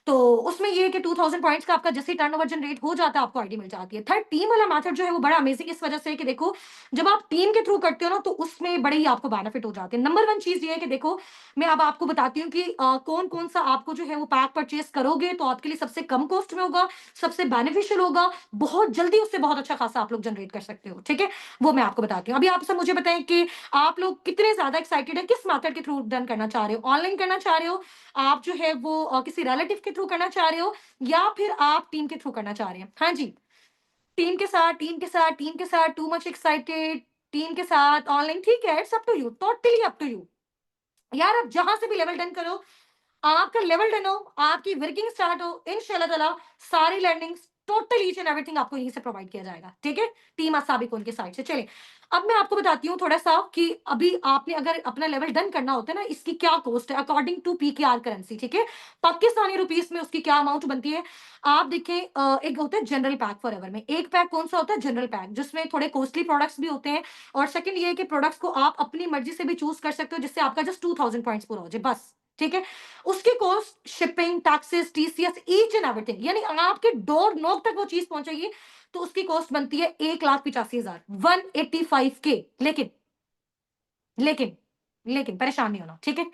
तो उसमें ये है कि 2000 पॉइंट्स का आपका जैसे टर्नओवर जनरेट हो जाता है आपको आईडी मिल जाती है। थर्ड टीम वाला मेथड जो है वो बड़ा अमेजिंग इस वजह से कि देखो जब आप टीम के थ्रू करते हो ना तो उसमें बड़े ही आपको बेनिफिट हो जाते हैं। नंबर वन चीज ये है कि देखो मैं अब आपको बताती हूँ कि कौन कौन सा आपको जो है वो पैक परचेस करोगे तो आपके लिए सबसे कम कॉस्ट में होगा, सबसे बेनिफिशियल होगा, बहुत जल्दी उससे बहुत अच्छा खासा आप लोग जनरेट कर सकते हो, ठीक है। वो मैं आपको बताती हूँ। अभी आप सब मुझे बताएं कि आप लोग कितने ज्यादा एक्साइटेड है, किस मेथड के थ्रू डन करना चाह रहे हो, ऑनलाइन करना चाह रहे हो, आप जो है वो किसी रिलेटिव के थ्रू करना चाह रहे हो, या फिर आप टीम के थ्रू करना चाह रहे हैं। हाँ जी, टीम के साथ, टीम के साथ, टीम के साथ, टू मच एक्साइटेड, टीम के साथ ऑनलाइन, ठीक है, it's up to you, totally up to you. यार आप जहां से भी लेवल डन करो, आपका लेवल डन हो, आपकी वर्किंग स्टार्ट हो, इंशाल्लाह ताला सारी learnings total each and everything आपको यहीं से प्रोवाइड किया जाएगा, ठीक है। टीम असाबिक उनके साइड से। चलिए अब मैं आपको बताती हूँ थोड़ा सा कि अभी आपने अगर अपना लेवल डन करना होता है ना, इसकी क्या कॉस्ट है अकॉर्डिंग टू पीकेआर करेंसी, ठीक है। पाकिस्तानी रुपीस में उसकी क्या अमाउंट बनती है। आप देखें एक होता है जनरल पैक फॉरएवर में, एक पैक कौन सा होता है, जनरल पैक, जिसमें थोड़े कॉस्टली प्रोडक्ट्स भी होते हैं, और सेकंड ये है कि प्रोडक्ट्स को आप अपनी मर्जी से भी चूज कर सकते हो जिससे आपका जस्ट 2000 पॉइंट्स पूरा हो जाए बस, ठीक है। उसकी cost shipping taxes TCS each and everything, यानी आपके डोर नोक तक वो चीज पहुंचेगी तो उसकी कॉस्ट बनती है 1,85,000, 185K। लेकिन लेकिन परेशान नहीं होना, ठीक है।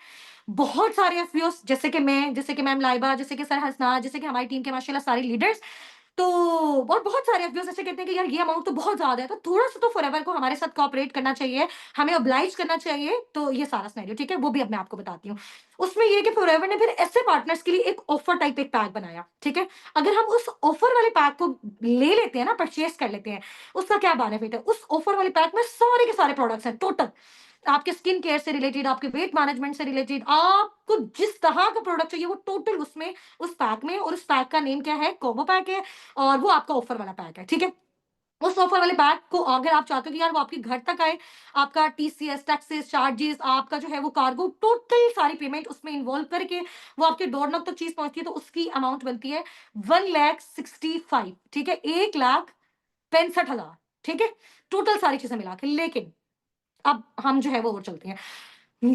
बहुत सारे एफपीओस जैसे कि मैं, जैसे कि मैम लाइबा, जैसे कि सर हसना, जैसे कि हमारी टीम के माशाल्लाह सारे लीडर्स, तो और बहुत सारे एफपीओस ऐसे कहते हैं कि यार ये अमाउंट तो बहुत ज्यादा है, तो थोड़ा सा तो फॉरएवर को हमारे साथ कोऑपरेट करना चाहिए, हमें ऑब्लाइज करना चाहिए। तो ये सारा सिनेरियो, ठीक है, वो भी अब मैं आपको बताती हूँ। उसमें ये कि फॉरएवर ने फिर ऐसे पार्टनर्स के लिए एक ऑफर टाइप एक पैक बनाया, ठीक है। अगर हम उस ऑफर वाले पैक को ले लेते हैं ना, परचेस कर लेते हैं, उसका क्या बेनिफिट है, उस ऑफर वाले पैक में सारे के सारे प्रोडक्ट्स हैं टोटल, आपके स्किन केयर से रिलेटेड, आपके वेट मैनेजमेंट से रिलेटेड, आपको जिस तरह का प्रोडक्ट चाहिए वो टोटल उसमें उस पैक में, और उस पैक का नेम क्या है, कोबो पैक है, और वो आपका ऑफर वाला पैक है, ठीक है। उस ऑफर वाले पैक को अगर आप चाहते हो कि यार वो आपके घर तक आए, आपका टीसीएस टैक्सेस चार्जेस, आपका जो है वो कार्गो, टोटल सारी पेमेंट उसमें इन्वॉल्व करके वो आपके डोरनॉक तक चीज पहुंचती है, तो उसकी अमाउंट बनती है 1,65,000, ठीक है, 1,65,000, ठीक है, टोटल सारी चीजें मिला के। लेकिन अब हम जो है वो और चलते हैं,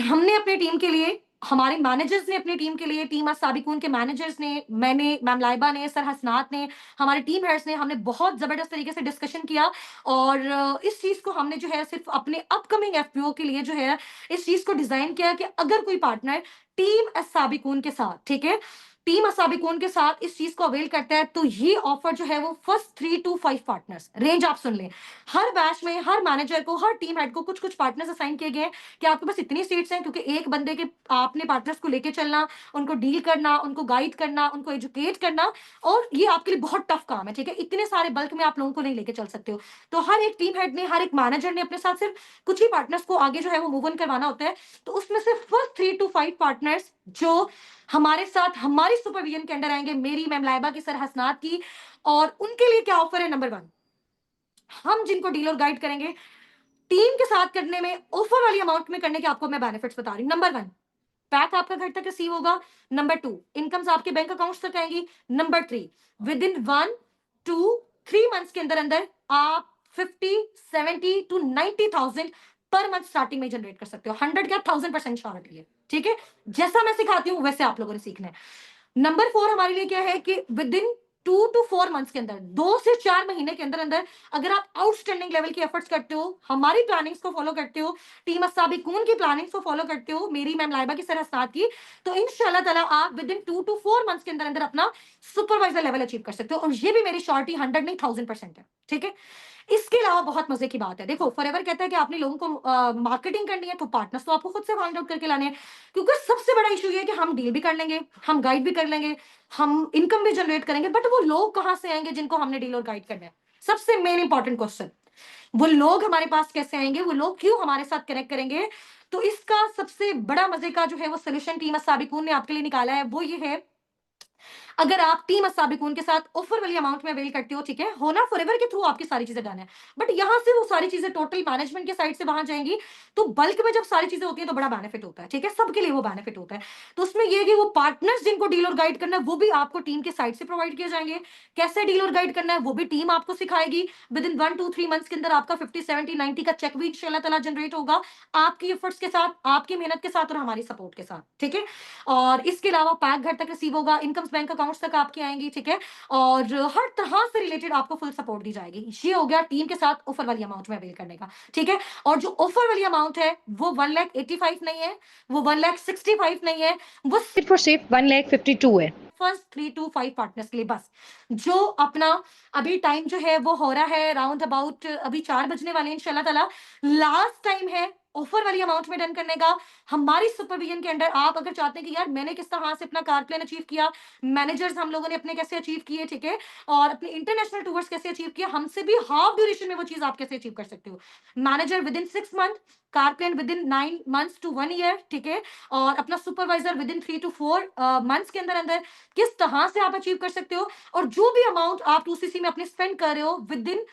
हमने अपनी टीम के लिए, हमारे मैनेजर्स ने अपनी टीम के लिए, टीम साबिकून के मैनेजर्स ने, मैंने, मैम लाइबा ने, सर हसनात ने, हमारे टीम हेड्स ने, हमने बहुत जबरदस्त तरीके से डिस्कशन किया, और इस चीज को हमने जो है सिर्फ अपने अपकमिंग एफपीओ के लिए जो है इस चीज को डिजाइन किया कि अगर कोई पार्टनर टीम साबिकून के साथ, ठीक है, टीम साबिकून के साथ इस चीज को अवेल करता है, तो ये ऑफर जो है वो फर्स्ट 3 to 5 पार्टनर्स रेंज, आप सुन लें, हर बैच में हर मैनेजर को, हर टीम हेड को कुछ कुछ पार्टनर्स असाइन किए गए हैं कि आपके पास इतनी सीट्स हैं, क्योंकि एक बंदे के आपने पार्टनर्स को लेके चलना, उनको डील करना, उनको गाइड करना, उनको एजुकेट करना, और ये आपके लिए बहुत टफ काम है, ठीक है। इतने सारे बल्क में आप लोगों को नहीं लेके चल सकते हो। तो हर एक टीम हेड ने, हर एक मैनेजर ने अपने साथ सिर्फ कुछ ही पार्टनर्स को आगे जो है वो मूव ऑन करवाना होता है। तो उसमें से फर्स्ट 3 to 5 पार्टनर्स जो हमारे साथ हमारी सुपरविजन के अंडर आएंगे, मेरी, मैम लाइबा की, सर हसनात की, और उनके लिए क्या ऑफर है। नंबर 1, हम जिनको डील और गाइड करेंगे टीम के साथ करने में, ऑफर वाली अमाउंट में करने के आपको मैं बेनिफिट्स बता रही हूं। नंबर 1, पैक आपका घर तक रिसीव होगा। नंबर 2, इनकम्स आपके बैंक अकाउंट्स तक आएंगी। Number 3, with in 1 to 3 months के अंदर अंदर आप 50, 70 to 90,000 पर मंथ स्टार्टिंग में जनरेट कर सकते हो। 100 क्या 1000% श्योरिटी है, ठीक है। जैसा मैं सिखाती हूँ वैसे आप लोगों ने सीखना है। नंबर 4 हमारे लिए क्या है कि विद इन 2 to 4 मंथ्स के अंदर, 2 से 4 महीने के अंदर अंदर, अगर आप आउटस्टैंडिंग लेवल की एफर्ट्स करते हो, हमारी प्लानिंग्स को फॉलो करते हो, टीम साबिकून की प्लानिंग्स को फॉलो करते हो, मेरी, मैम लाइबा की, सर हसनात की, तो इंशाल्लाह ताला आप विद इन 2 to 4 मंथ्स के अंदर अंदर अपना सुपरवाइजर लेवल अचीव कर सकते हो। और ये भी मेरी श्योरिटी 100 नहीं 1000% है, ठीक है। इसके अलावा बहुत मजे की बात है, देखो फॉरएवर कहता है कि आपने लोगों को मार्केटिंग करनी है तो पार्टनर्स तो आपको खुद से फाइंड आउट करके लाने हैं, क्योंकि सबसे बड़ा इशू ये है कि हम डील भी कर लेंगे, हम गाइड भी कर लेंगे, हम इनकम भी जनरेट करेंगे, बट वो लोग कहाँ से आएंगे जिनको हमने डील और गाइड करना है? सबसे मेन इंपॉर्टेंट क्वेश्चन, वो लोग हमारे पास कैसे आएंगे, वो लोग क्यों हमारे साथ कनेक्ट करेंगे? तो इसका सबसे बड़ा मजे का जो है वो सोल्यूशन टीम साबिकून ने आपके लिए निकाला है, वो ये है, अगर आप टीम साबिकून के साथ ऑफर वाली अमाउंट में अवेल करते हो, ठीक है, होना फॉरएवर के थ्रू आपकी सारी चीजें डन है, बट यहां से वो सारी चीजें टोटल मैनेजमेंट के साइड से वहां जाएंगी, तो बल्क में जब सारी चीजें होती है तो बड़ा बेनिफिट होता है, ठीक है, सबके लिए वो बेनिफिट होता है। तो उसमें ये है कि वो पार्टनर्स जिनको डील और गाइड करना है वो भी आपको टीम के साइड से प्रोवाइड किए जाएंगे, कैसे डील और गाइड करना है वो भी टीम आपको सिखाएगी, विद इन 1 2 3 मंथ्स के अंदर आपका 50 70 90 का चेक भी इंशाल्लाह ताला जनरेट होगा, आपकी एफर्ट्स के साथ, आपकी मेहनत के साथ और हमारी सपोर्ट के साथ, ठीक है। और इसके अलावा पैक घर तक रिसीव होगा, इनकम्स बैंक अकाउंट्स तक आपके आएंगी, ठीक है, और हर तरह से रिलेटेड आपको फुल सपोर्ट दी जाएगी। ये हो गया टीम के साथ ऑफर वाली अमाउंट में अवेल करने का, ठीक है। और जो ऑफर वाली अमाउंट है वो 1,85,000 नहीं है, वो 1,65,000 नहीं है, वो सिर्फ और सिर्फ 1,52,000 है। फर्स्ट 3 to 5 पार्टनर्स के लिए बस, जो अपना अभी टाइम जो है वो हो रहा है राउंड अबाउट अभी 4 बजने वाले हैं इंशाल्लाह ताला, लास्ट टाइम है ऑफर वाली अमाउंट में डन करने का। हमारी सुपरविजन के अंडर आप अगर चाहते हैं कि यार मैंने किस तरह से अपना कार प्लान अचीव किया, मैनेजर्स हम लोगों ने अपने कैसे अचीव किए, ठीक है, और अपने इंटरनेशनल टूर्स कैसे अचीव किया, हमसे भी हाफ ड्यूरेशन में वो चीज आप कैसे अचीव कर सकते हो, manager with in 6 month, car plan with in 9 months to 1 year, ठीक है, और अपना supervisor with in 3 to 4 months के अंदर अंदर किस तरह से आप अचीव कर सकते हो, और जो भी अमाउंट आप 2cc में अपने स्पेंड कर रहे हो विद इन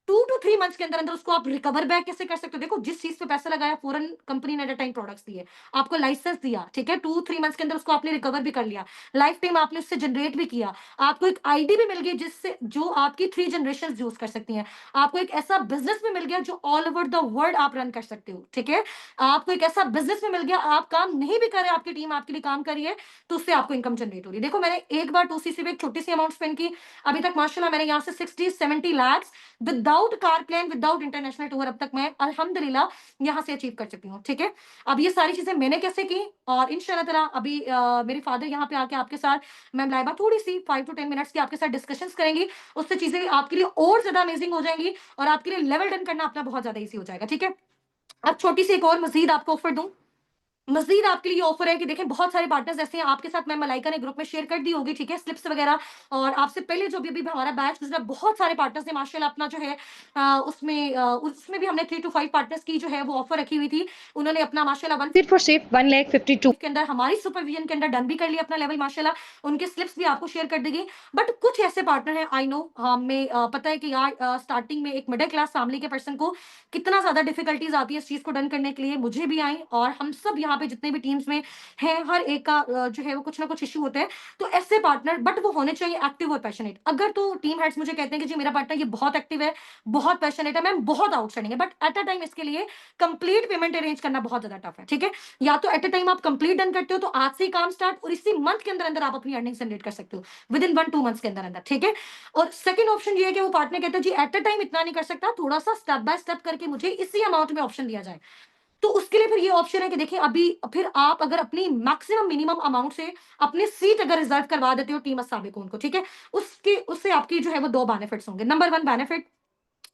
2 to 3 मंथ्स के अंदर अंदर उसको आप रिकवर बैक कैसे कर सकते हो। देखो जिस चीज पे पैसा लगाया फॉरेन कंपनी ने एट टाइम प्रोडक्ट्स दिए, आपको लाइसेंस दिया, ठीक है, 2 3 मंथ्स के अंदर उसको आपने रिकवर भी कर लिया, लाइफ टाइम आपने उससे जनरेट भी किया, आपको एक आईडी भी मिल गई जिससे जो आपकी 3 जनरेशन यूज कर सकती हैं, आपको एक ऐसा बिजनेस भी मिल गया जो ऑल ओवर द वर्ल्ड आप रन कर सकते हो, ठीक है, आपको एक ऐसा बिजनेस में मिल गया, आप काम नहीं भी कर रहे, आपकी टीम आपके लिए काम कर रही है, तो उससे आपको इनकम जनरेट हो रही है। देखो मैंने एक बार 2cc में एक छोटी सी अमाउंट स्पेंड की, अभी तक माशाल्लाह मैंने यहाँ से 60 70 lakh without car plan, without international tour अब तक मैं अल्हम्दुलिल्लाह यहाँ से अचीव कर चुकी हूँ, ठीक है। अब ये सारी चीजें मैंने कैसे की, और इंशाल्लाह ताला अभी मेरे फादर यहाँ पे आके आपके साथ मैम लाइबा थोड़ी सी 5 to 10 मिनट्स की आपके साथ डिस्कशंस करेंगी, उससे चीजें आपके लिए और ज्यादा अमेजिंग हो जाएंगी, और आपके लिए लेवल डन करना अपना बहुत ज्यादा ईजी हो जाएगा, ठीक है। अब छोटी सी एक और मजीद आपको ऑफर दूं, मजीद आपके लिए ऑफर है कि देखें बहुत सारे पार्टनर्स ऐसे हैं, आपके साथ मैं मलाइका ने ग्रुप में शेयर कर दी होगी, ठीक है, स्लिप्स वगैरह, और आपसे पहले जो भी हमारा बैच गुजरा बहुत सारे पार्टनर्स ने माशाल्लाह अपना जो है उसमें भी हमने 3 to 5 पार्टनर्स की जो है वो ऑफर रखी हुई थी, उन्होंने अपना माशाल्लाह सिर्फ और सिर्फ 1,52,000 के अंदर हमारी सुपरविजन के अंदर डन भी कर लिया अपना लेवल माशाल्लाह, उनके स्लिप्स भी आपको शेयर कर देगी। बट कुछ ऐसे पार्टनर हैं, आई नो हमें पता है कि यार स्टार्टिंग में एक मिडिल क्लास फैमिली के पर्सन को कितना ज्यादा डिफिकल्टीज आती है इस चीज को डन करने के लिए, मुझे भी आई, और हम सब यहाँ पे जितने भी टीम्स में हैं हर एक का जो है वो कुछ ना कुछ इशू होता है। तो ऐसे पार्टनर, बट वो होने चाहिए एक्टिव और पैशनेट। अगर तो टीम हेड्स मुझे कहते हैं कि जी मेरा पार्टनर ये बहुत एक्टिव है, बहुत पैशनेट है, मैम बहुत आउटस्टैंडिंग है, बट एट अ टाइम इसके लिए कंप्लीट पेमेंट अरेंज करना बहुत ज्यादा टफ है, ठीक है। या तो एट अ टाइम आप कंप्लीट डन करते हो तो आज से ही काम स्टार्ट, और इसी मंथ के अंदर अंदर आप अपनी अर्निंग जनरेट कर सकते हो विद इन 1 2 मंथ्स के अंदर अंदर, ठीक है। और सेकंड ऑप्शन ये है कि वो पार्टनर कहते हैं जी एट अ टाइम इतना नहीं कर सकता, थोड़ा सा स्टेप बाय स्टेप करके मुझे इसी अमाउंट में ऑप्शन दिया जाए, तो उसके लिए फिर ये ऑप्शन है कि देखिए अभी फिर आप अगर अपनी मैक्सिमम मिनिमम अमाउंट से अपनी सीट अगर रिजर्व करवा देते हो टीम साबिकून को, ठीक है, उसके उससे आपकी जो है वो 2 बेनिफिट्स होंगे। नंबर 1 बेनिफिट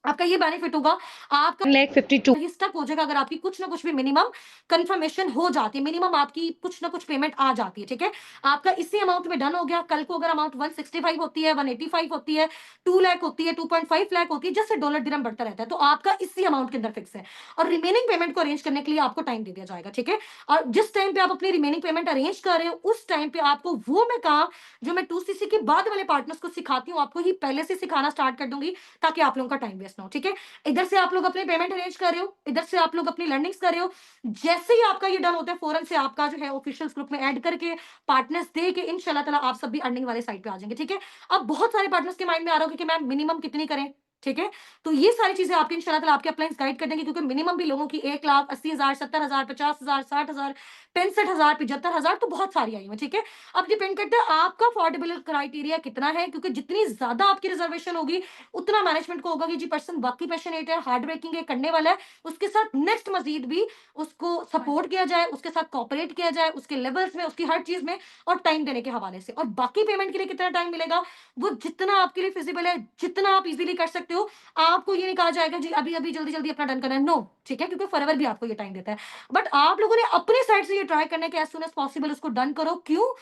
आपका ये बेनिफिट होगा, आपका 1,52,000 ये स्टक हो जाएगा अगर आपकी कुछ ना कुछ भी मिनिमम कंफर्मेशन हो जाती है, मिनिमम आपकी कुछ ना कुछ पेमेंट आ जाती है, ठीक है। आपका इसी अमाउंट में डन हो गया, कल को अगर अमाउंट 165 होती है, 185 होती है, 2 लाख होती है, 2.5 लाख होती है, जैसे डॉलर दिरहम बढ़ता रहता है, तो आपका इसी अमाउंट के अंदर फिक्स है, और रिमेनिंग पेमेंट को अरेंज करने के लिए आपको टाइम दे दिया जाएगा, ठीक है। और जिस टाइम पे आप अपनी रिमेनिंग पेमेंट अरेंज कर रहे हो उस टाइम पे आपको वो मैं काम जो मैं 2cc के बाद वाले पार्टनर्स को सिखाती हूँ आपको ही पहले से सिखाना स्टार्ट कर दूंगी, ताकि आप लोगों का टाइम वेस्ट ना हो, ठीक है। इधर से आप लोग अपनी पेमेंट अरेंज कर रहे हो, इधर से आप लोग अपनी लर्निंग्स कर रहे हो, जैसे ही आपका ये डन होता है फौरन से आपका जो है ऑफिशियल ग्रुप में ऐड करके पार्टनर्स दे के इंशाल्लाह ताला आप सब भी अर्निंग वाले साइड पे आ जाएंगे, ठीक है। अब बहुत सारे पार्टनर्स के माइंड में आ रहा होगा कि मैम मिनिमम कितनी करें, ठीक है, तो ये सारी चीजें आपके इंशाल्लाह ताला आपके अपलाइंस गाइड कर देंगे, क्योंकि मिनिमम भी लोगों की 1,80,000 70,000 50,000 60,000 65,000 75,000 तो बहुत सारी आई है, ठीक है। अब डिपेंड करता है आपका अफोर्डेबल क्राइटेरिया कितना है, क्योंकि जितनी ज्यादा आपकी रिजर्वेशन होगी उतना मैनेजमेंट को होगा कि जी पर्सन बाकी पैशनेट है, हार्ड वर्किंग है, करने वाला है, उसके साथ नेक्स्ट मजीद भी उसको सपोर्ट किया जाए, उसके साथ कॉपरेट किया जाए, उसके लेवल्स में, उसकी हर चीज में, और टाइम देने के हवाले से। और बाकी पेमेंट के लिए कितना टाइम मिलेगा, वो जितना आपके लिए फिजिबल है, जितना आप इजीली कर सकते सकते हो। आपको ये नहीं कहा जाएगा जी अभी-अभी जल्दी-जल्दी अपना डन करना है, नो, ठीक है? क्योंकि फॉरएवर भी आपको ये टाइम देता है। बट आप लोगों ने अपने साइड से ये ट्राई करना है कि एज़ सून एज़ पॉसिबल उसको डन करो, क्यों?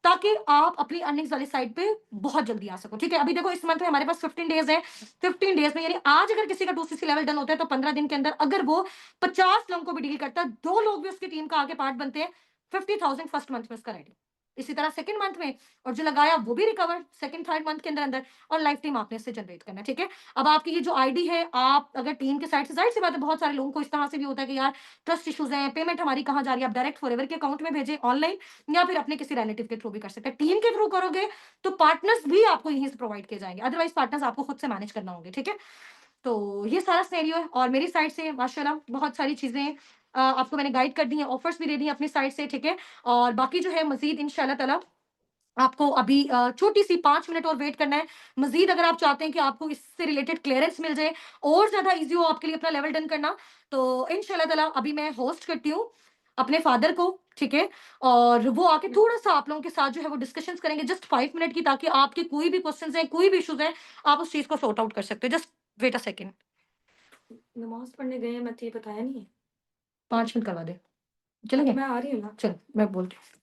ताकि आप अपनी अर्निंग्स वाली साइड पे बहुत जल्दी आ सको, ठीक है? अभी देखो इस मंथ में हमारे पास 15 डेज़ है, 15 डेज़ में यानी आज अगर किसी का 2सीसी लेवल डन होता है तो 15 दिन के अंदर अगर वो 50 लोगों को भी डील करता है, 2 लोग भी उसकी टीम का आगे पार्ट बनते हैं, 50,000 फर्स्ट मंथ में उसका रेडी। इसी तरह सेकंड मंथ में और जो लगाया वो भी रिकवर सेकंड थर्ड मंथ के अंदर-अंदर और लाइफ टाइम आपने इससे जनरेट करना है, ठीक है? अब आपकी ये जो आईडी है, आप अगर टीम के साइड से ज़ाहिर-सी बात है बहुत सारे लोगों को इस तरह से भी होता है कि यार ट्रस्ट इश्यूज़ हैं, पेमेंट हमारी कहाँ जा रही है, आप डायरेक्ट फॉरएवर के अकाउंट में भेजें ऑनलाइन या फिर अपने किसी रिलेटिव के थ्रू भी कर सकते हैं। टीम के थ्रू करोगे तो पार्टनर्स भी आपको यहीं से प्रोवाइड किए जाएँगे, अदरवाइज़ पार्टनर्स आपको खुद से मैनेज करना होंगे, ठीक है? तो ये सारा सिनेरियो है और मेरी साइड से माशाल्लाह बहुत सारी चीज़ें आपको मैंने गाइड कर दी हैं, ऑफर्स भी दे दी हैं अपनी साइड से, ठीक है? और बाकी जो है मज़ीद इंशाअल्लाह ताला आपको अभी छोटी-सी 5 मिनट और वेट करना है। मज़ीद अगर आप चाहते हैं कि आपको इससे रिलेटेड क्लीयरेंस मिल जाए और ज़्यादा ईज़ी हो आपके लिए अपना लेवल डन करना, तो इंशाअल्लाह ताला अभी मैं होस्ट करती हूँ अपने फादर को, ठीक है? और वो आके थोड़ा-सा आप लोगों के साथ जो है वो डिस्कशंस करेंगे जस्ट 5 मिनट की, ताकि आपके कोई भी क्वेश्चन्स हैं, कोई भी इश्यूज़ हैं, आप उस चीज़ को सॉर्ट आउट कर सकते हो। Just wait a second. नमाज़ पढ़ने गए हैं, मैं तो ये बताया नहीं है। 5 मिनट करवा दे। चलेंगे? मैं आ रही हूँ ना। चल, मैं बोलती हूँ।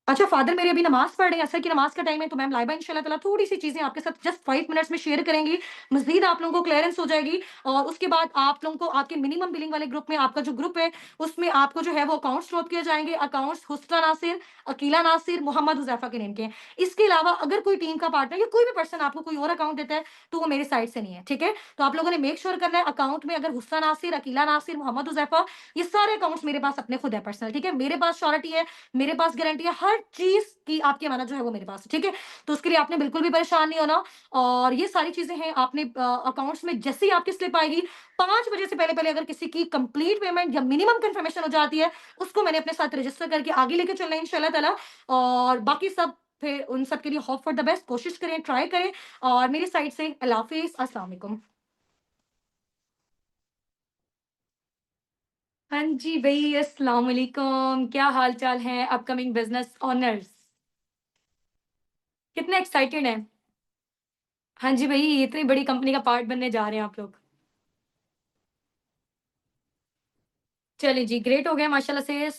अच्छा, फादर मेरे अभी नमाज़ पढ़ रहे हैं, असर की नमाज़ का टाइम है, तो मैम लाइबा इंशाल्लाह ताला थोड़ी-सी चीज़ें आपके साथ जस्ट 5 मिनट्स में शेयर करेंगी। मज़ीद आप लोगों को क्लीयरेंस हो जाएगी और उसके बाद आप लोगों को आपके मिनिमम बिलिंग वाले ग्रुप में आपका जो ग्रुप है, उसमें आपको जो है वो अकाउंट्स ड्रॉप किए जाएँगे। अकाउंट्स हुस्ना नासिर, अकीला नासिर, मोहम्मद हुज़ैफ़ा के नेम के हैं। इसके अलावा अगर कोई टीम का पार्टनर या कोई भी पर्सन आपको कोई और अकाउंट देता है, तो वो मेरे साइड से नहीं है, ठीक है? तो आप लोगों ने मेक श्योर करना है अकाउंट में अगर हुस्ना नासिर, अकीला नासिर, मोहम्मद हुज़ैफ़ा, ये सारे अकाउंट्स मेरे पास अपने खुद है पर्सनल, ठीक है? मेरे पास श्योरिटी है, मेरे पास गारंटी है, हर चीज़ की आपकी अमानत जो है वो मेरे पास है, ठीक है? तो उसके लिए आपने बिल्कुल भी परेशान नहीं होना और ये सारी चीज़ें हैं आपने अकाउंट्स में जैसे ही आपकी स्लिप आएगी, 5 बजे से पहले-पहले अगर किसी की कंप्लीट पेमेंट या मिनिमम कन्फर्मेशन हो जाती है, उसको मैंने अपने साथ रजिस्टर करके आगे लेके चलना है इंशाल्लाह ताला और बाकी सब फिर उन सब के लिए होप फॉर द बेस्ट, कोशिश करें, ट्राई करें और मेरी साइड से अल्लाह हाफ़िज़, अस्सलाम वालेकुम। हाँ जी, भई अस्सलाम वालेकुम, क्या हाल-चाल है अपकमिंग बिज़नेस ओनर्स? कितने एक्साइटेड हैं? हाँ जी, भई इतनी बड़ी कंपनी का पार्ट बनने जा रहे हैं आप लोग। चलिए जी, ग्रेट हो गया माशाल्लाह से।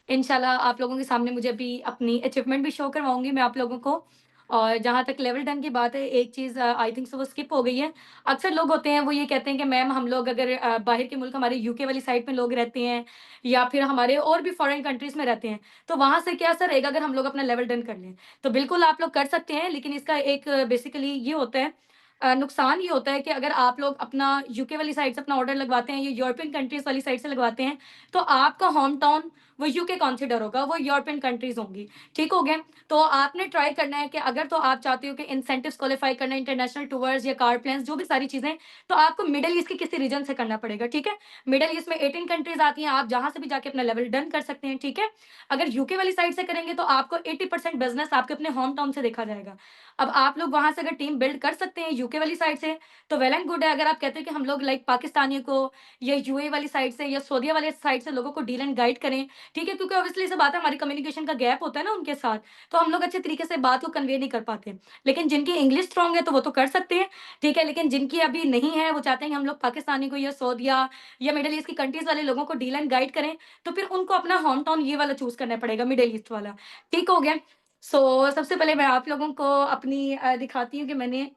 इंशाल्लाह आप लोगों के सामने मुझे अभी अपनी अचीवमेंट भी शो करवाऊँगी मैं आप लोगों को। और जहाँ तक लेवल 10 की बात है, एक चीज़ आई थिंक सो वो स्किप हो गई है। अक्सर लोग होते हैं, वो ये कहते हैं कि मैम हम लोग अगर बाहर के मुल्क हमारे यूके वाली साइड में लोग रहते हैं या फिर हमारे और भी फॉरेन कंट्रीज़ में रहते हैं, तो वहाँ से क्या असर रहेगा अगर हम लोग अपना लेवल डन कर लें? तो बिल्कुल आप लोग कर सकते हैं, लेकिन इसका एक बेसिकली ये होता है नुकसान ये होता है कि अगर आप लोग अपना यूके वाली साइड से अपना ऑर्डर लगवाते हैं या यूरोपियन कंट्रीज़ वाली साइड से लगवाते हैं, तो आपका होम टाउन वो यूके कंसिडर होगा, वो यूरोपियन कंट्रीज़ होंगी, ठीक हो गया? तो आपने ट्राई करना है कि अगर तो आप चाहते हो कि इंसेंटिव्स क्वालीफाई करना है, इंटरनेशनल टूर्स या कार प्लान्स जो भी सारी चीज़ें, तो आपको मिडल ईस्ट के किसी रीजन से करना पड़ेगा, ठीक है? मिडल ईस्ट में 18 कंट्रीज़ आती हैं, आप जहाँ से भी जाके अपना लेवल डन कर सकते हैं, ठीक है? अगर यूके वाली साइड से करेंगे तो आपको 80% बिज़नेस आपके अपने होम टाउन से देखा जाएगा। अब आप लोग वहाँ से अगर टीम बिल्ड कर सकते हैं यूके वाली साइड से, तो वेल एंड गुड है। अगर आप कहते हैं कि हम लोग लाइक पाकिस्तानियों को या यूएई वाली साइड से या सऊदीया वाली साइड से लोगों को डील एंड गाइड करें, ठीक है? क्योंकि ऑब्वियसली सी बात है हमारी कम्युनिकेशन का गैप होता है ना उनके साथ, तो हम लोग अच्छे तरीके से बात को कन्वे नहीं कर पाते। लेकिन जिनकी इंग्लिश स्ट्रॉन्ग है तो वो तो कर सकते हैं, ठीक है? लेकिन जिनकी अभी नहीं है, वो चाहते हैं कि हम लोग पाकिस्तानी को या सऊदीया या मिडल ईस्ट की कंट्रीज़ वाले लोगों को डील एंड गाइड करें, तो फिर उनको अपना होम टाउन ये वाला चूज़ करना पड़ेगा, मिडल ईस्ट वाला। ठीक हो गया? सबसे पहले मैं आप लोगों को अपनी दिखाती हूँ कि मैंने